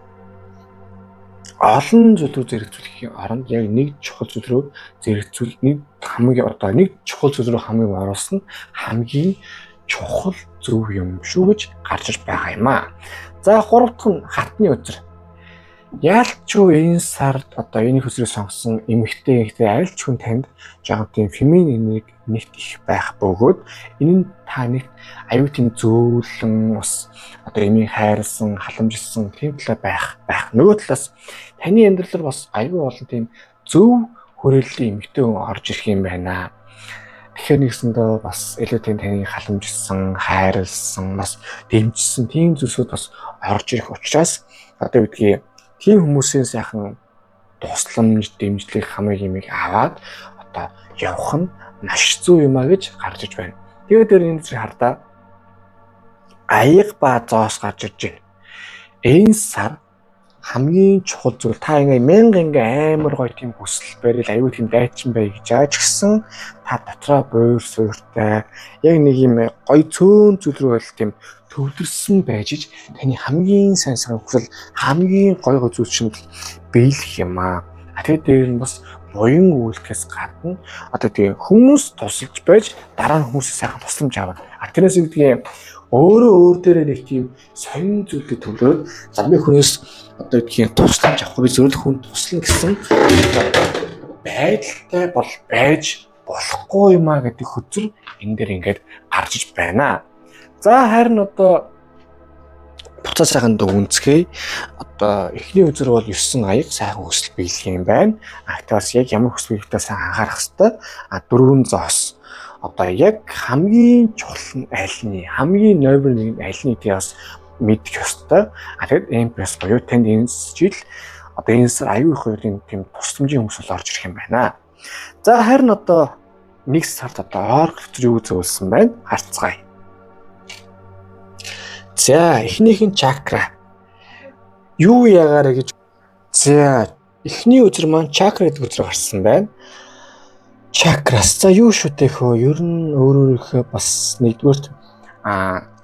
олон зүйл рүү зэрэгцүүлэхийн оронд яг нэг чухал зүйл рүү зэрэгцүүл нэг хамгийн одоо нэг чухал зүйл рүү хамгийн оруулсан хамгийн чухал зөв юм шүү гэж гарч иж байгаа юм аа. За гурав дахь нь хатны өдөр. Яалч энэ сард одоо энэ хөсрийг сонгосон эмэгтэй аль ч хүн танд жоохон тийм фемин энерги нэгт их байх бөгөөд энэ нь та нэгт аюу тийм зөөлөн бас одоо эмийн хайрлсан, халамжилсан тийм талаа байх. Нөгөө талаас таны амьдралаар бас аюу олон тийм зөв хүрээллийн эмэгтэй хүн орж ирэх юм байна. Тэгэхээр нэгсэндээ бас илүү тийм таны халамжилсан, хайрлсан, бас дэмжсэн тийм зүйлсүүд бас орж ирэх учраас одоо үгдгийн тийм хүмүүсийн сайхан тусламж, дэмжлэг хамаг юмыг аваад одоо явах нь маш зөв юм а гэж гарч иж байна. Тэгээд энэ зэрэг хардаа аяг ба зоос гарч иж байна. Энэ сар хамгийн чухал зүйл та ингээ амар гоё тийм хүсэл барил аюу тийм дайчин бай гэж яаж гисэн та дотроо буур сууртай яг нэг юм гоё цөөн зүйл рүү бол тийм төвлөрсөн байж таны хамгийн сайн хүсэл хамгийн гоё зүйл чинь биелэх юм аа. Тэгээд дээр нь бас буян үйлдэхээс гадна одоо тийм хүмүүс тусалж байж дараа нь хүмүүсээс сайхан тусламж авах. Тэрнээс үүдгийн өөр дээрээ нэг тийм сонин зүйлтэй төвлөрөөд замын хүнээс одоо тийм тусламж авах би зөвлөх хүн туслана гэсэн байдалтай бол байж болохгүй юм а гэдэг хөзөр энэ дээр ингээд гарч иж байна. За харин одоо буцаа сайхан дүнцгээ одоо эхний үзэр бол 9 аяг сайхан хүсэл биелэх юм байна. Актаас яг ямар хүсэл биелэхтэй сайхан анхаарах хэрэгтэй. Дөрвөн зоос одоо яг хамгийн чухал нь аль нь хамгийн номер 1 аль нь тийс мэдэх ёстой. Тэгээд эмпресс буюу танд энэ жил одоо энэ сар аюу их хоёрын тийм тусламжийн хүмүүс орж ирэх юм байна. За харин одоо нэг сард одоо орк юу зөвлөсөн байна? Харцгаая. За эхнийх нь чакра. Юу ягаарэ гэж. За эхний үзэр маань чакра гэдэг үзэр гарсан байна. Чакрас. За юу шүтээ хөө ер нь өөрөөхөө бас нэгдүгээрт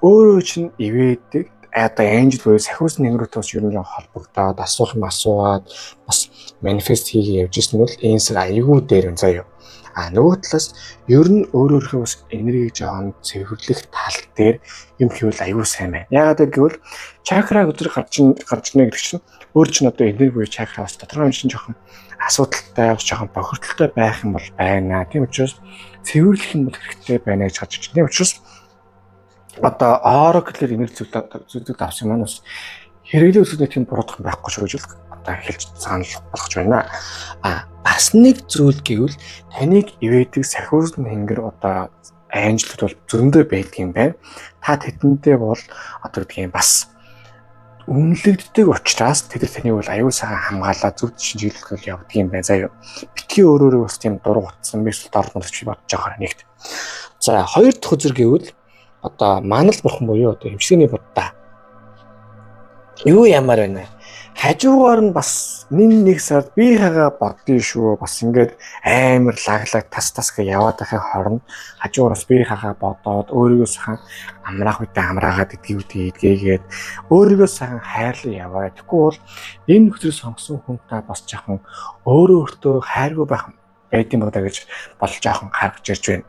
өөрөө чинь ивэдэг одоо энжел буюу сахиусны нэнгэрүүтэй бас ер нь холбогдоод асуух юм асууад бас манифест хийгээ явж ирсэн бол энэ сар аягүй дээр юм заяа. Нөгөө талаас ер нь өөрөөхөө бас энергийг жоон цэвэрлэх тал дээр юм хийвэл аягүй сайн байна. Яагаад гэвэл чакра өдөр гарч ирнэ гэдэг чинь өөр чинь одоо энерги буюу чакра бас тодорхой хэмжээнд жоохон асуудалтай бас жоохон бохирдолтой байх юм бол байна. Тийм учраас цэвэрлэх юм бол хэрэгтэй байна гэж харж байна. Тийм учраас одоо oracle энерги зүйлүүд авсан маань бас хэрэглээ үсгний тийм буруудах байхгүй шүү гэж одоо хэлж санал болгож байна. Бас нэг зүйл гэвэл таныг ивэдэг сахиусны хэнгэр одоо анжлууд бол зөндөө байдаг юм байна. Та тэдэндээ бол одоо гэдгийг бас үнэлэгддэг учраас тэд таныг бол аюул сайхан хамгаалаад зөв шинжилгээ явуулдаг юм байна. Заяа. Битгий өөрөөрөө бас тийм дург утсан биш дорнол гэж бодож байгаа нэгт. За хоёр дахь үзэр гэвэл одоо манал бурхан буюу одоо эмчилгээний будда. Юу ямар байна? Хажуугаар нь бас нэг сард би хагаа боддоо шүү. Бас ингээд амар лаглаг тас гэ яваад байхын хооронд хажуугараас би хагаа бодоод өөрийгөө сайхан амраах үедээ амраагаад идгээд өөрийгөө сайхан хайрлан яваа. Тэгэхгүй бол энэ нөхцөлийг сонгосон хүнтэй бас жоохон өөртөө хайргүй байх байдсан бодоо гэж болж жоохон гаргаж ирж байна.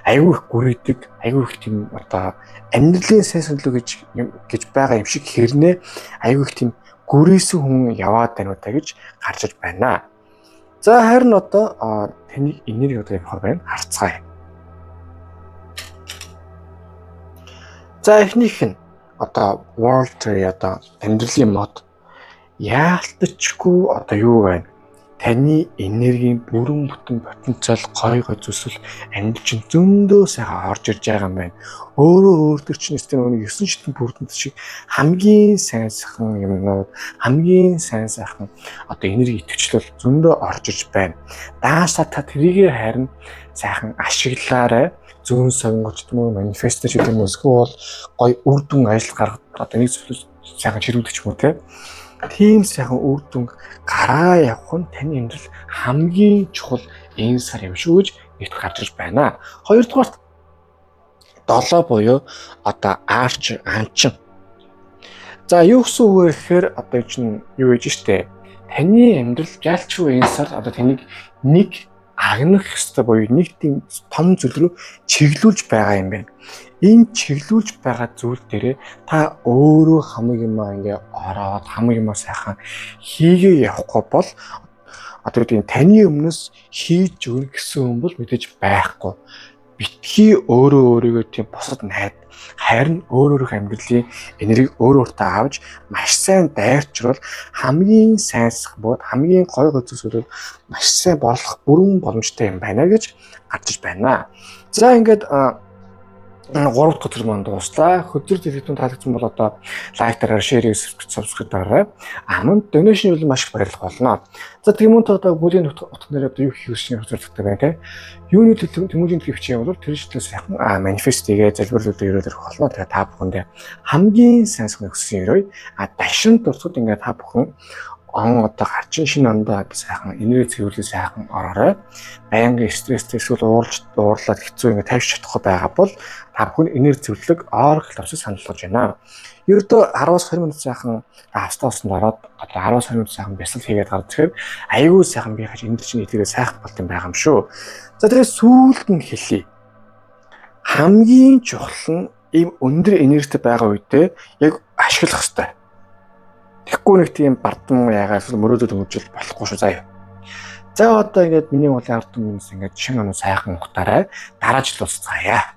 Аюу их гүрийдэг, аюу их тийм одоо амьдралын сайн сонирхол гэж байгаа юм шиг хэрнээ аюу их тийм гүрээсэн хүн яваад байна уу та гэж гарч иж байна. За харин одоо таны энерги одоо явах байна харцгаая. За эхнийх нь одоо world tree одоо амьдралын мод яалтчгүй одоо юу байна? Таны энергийн бүрэн бүтэн потенциал гой зүйлсэл амьд чинь зөндөө сайхан орж ирж байгаа юм байна. Өөрөө өөр чинь нэг 9 шитэн бүрдэнд шиг хамгийн сайн сайхан юмнууд, хамгийн сайн сайхан одоо энерги идэвчлэл зөндөө орж ирж байна. Даашаа та тэрийг харин сайхан ашиглаарай. Зүүн сонгож юм уу манифест шиг юм эсвэл гой үр дүн ажил гаргах одоо нэг зүйлс сайхан чирүүлэх юм уу те. Тийм сайхан үр дүн гараа явах нь таны амьдрал хамгийн чухал энэ сар юм шүү гэж нэгт гарч ирж байна. Хоёрдугаарт 7 буюу одоо арч анчин. За юу гэсэн үг вэ гэхээр одоо чинь юу гэж штэ. Таны амьдрал ялчгүй энэ сар одоо таныг нэг агнах ёстой буюу нэг тийм том зүйл рүү чиглүүлж байгаа юм байна. Энэ чиглүүлж байгаа зүйл дээрээ та өөрөө хамаг юм ингээ ороод хамаг юм сайхан хийгээ явахгүй бол одоо тийм таны өмнөөс хийж өгнө гэсэн юм бол мэдээж байхгүй. Битгий өөрийгөө тийм босод найд харин өөрөөх амьдралын энергийг өөртөө авч маш сайн дайрчрал хамгийн сайнсах бод хамгийн гой зүйлсүүд маш сайн болох бүрэн боломжтой юм байна гэж гарч иж байна. За ингээд 3 дахь өдөр маань дуустаа. Хөдөр телевизэн таалагдсан бол одоо лайктараар, шеэрийг, сабскрайбаарай. Манд донешн бол маш их баярлах болно. За тэгмүнт одоо бүлийн утга нэр одоо юу хийх гэж хөдөлгөөнтэй байна те. Юуны тэмүүлийн төвчийн бол тэр чиглэл сайхан манифестигээ залбирлуудыг ирүүлэх болно. Тэгээ та бүхэндээ хамгийн сайн өссөн өрөө дашин дурсууд ингээд та бүхэн одоо гарчин шинэ ондоо сайхан энерги цэвэрлэл сайхан ороорой. Байнгын стресстэй эсвэл уурлаад хэцүү ингээд тавьж чадахгүй байгаа бол та бүхэн энерги цэвэрлэг орох тавьж санал болгож байна. Ердөө 10-20 минут сайхан австаасан ороод одоо 10-20 минут сайхан бясал хийгээд гарч ирэхээр аягүй сайхан би хаж энерги чинь итгэрээ сайхан болт юм байгаа юм шүү. За тэгээд сүүлд нь хэлье. Хамгийн чухал нь ийм өндөр энергитэй байгаа үедээ яг ашиглах хэрэгтэй. Тэгэхгүй нэг тийм бардам яагаад мөрөөдөл өнгөжл болохгүй шүү заяа. За одоо ингээд миний уулын ард түмнээс ингээд шинэ оноо сайхан ухтаарай. Дараа жил уулзцаая.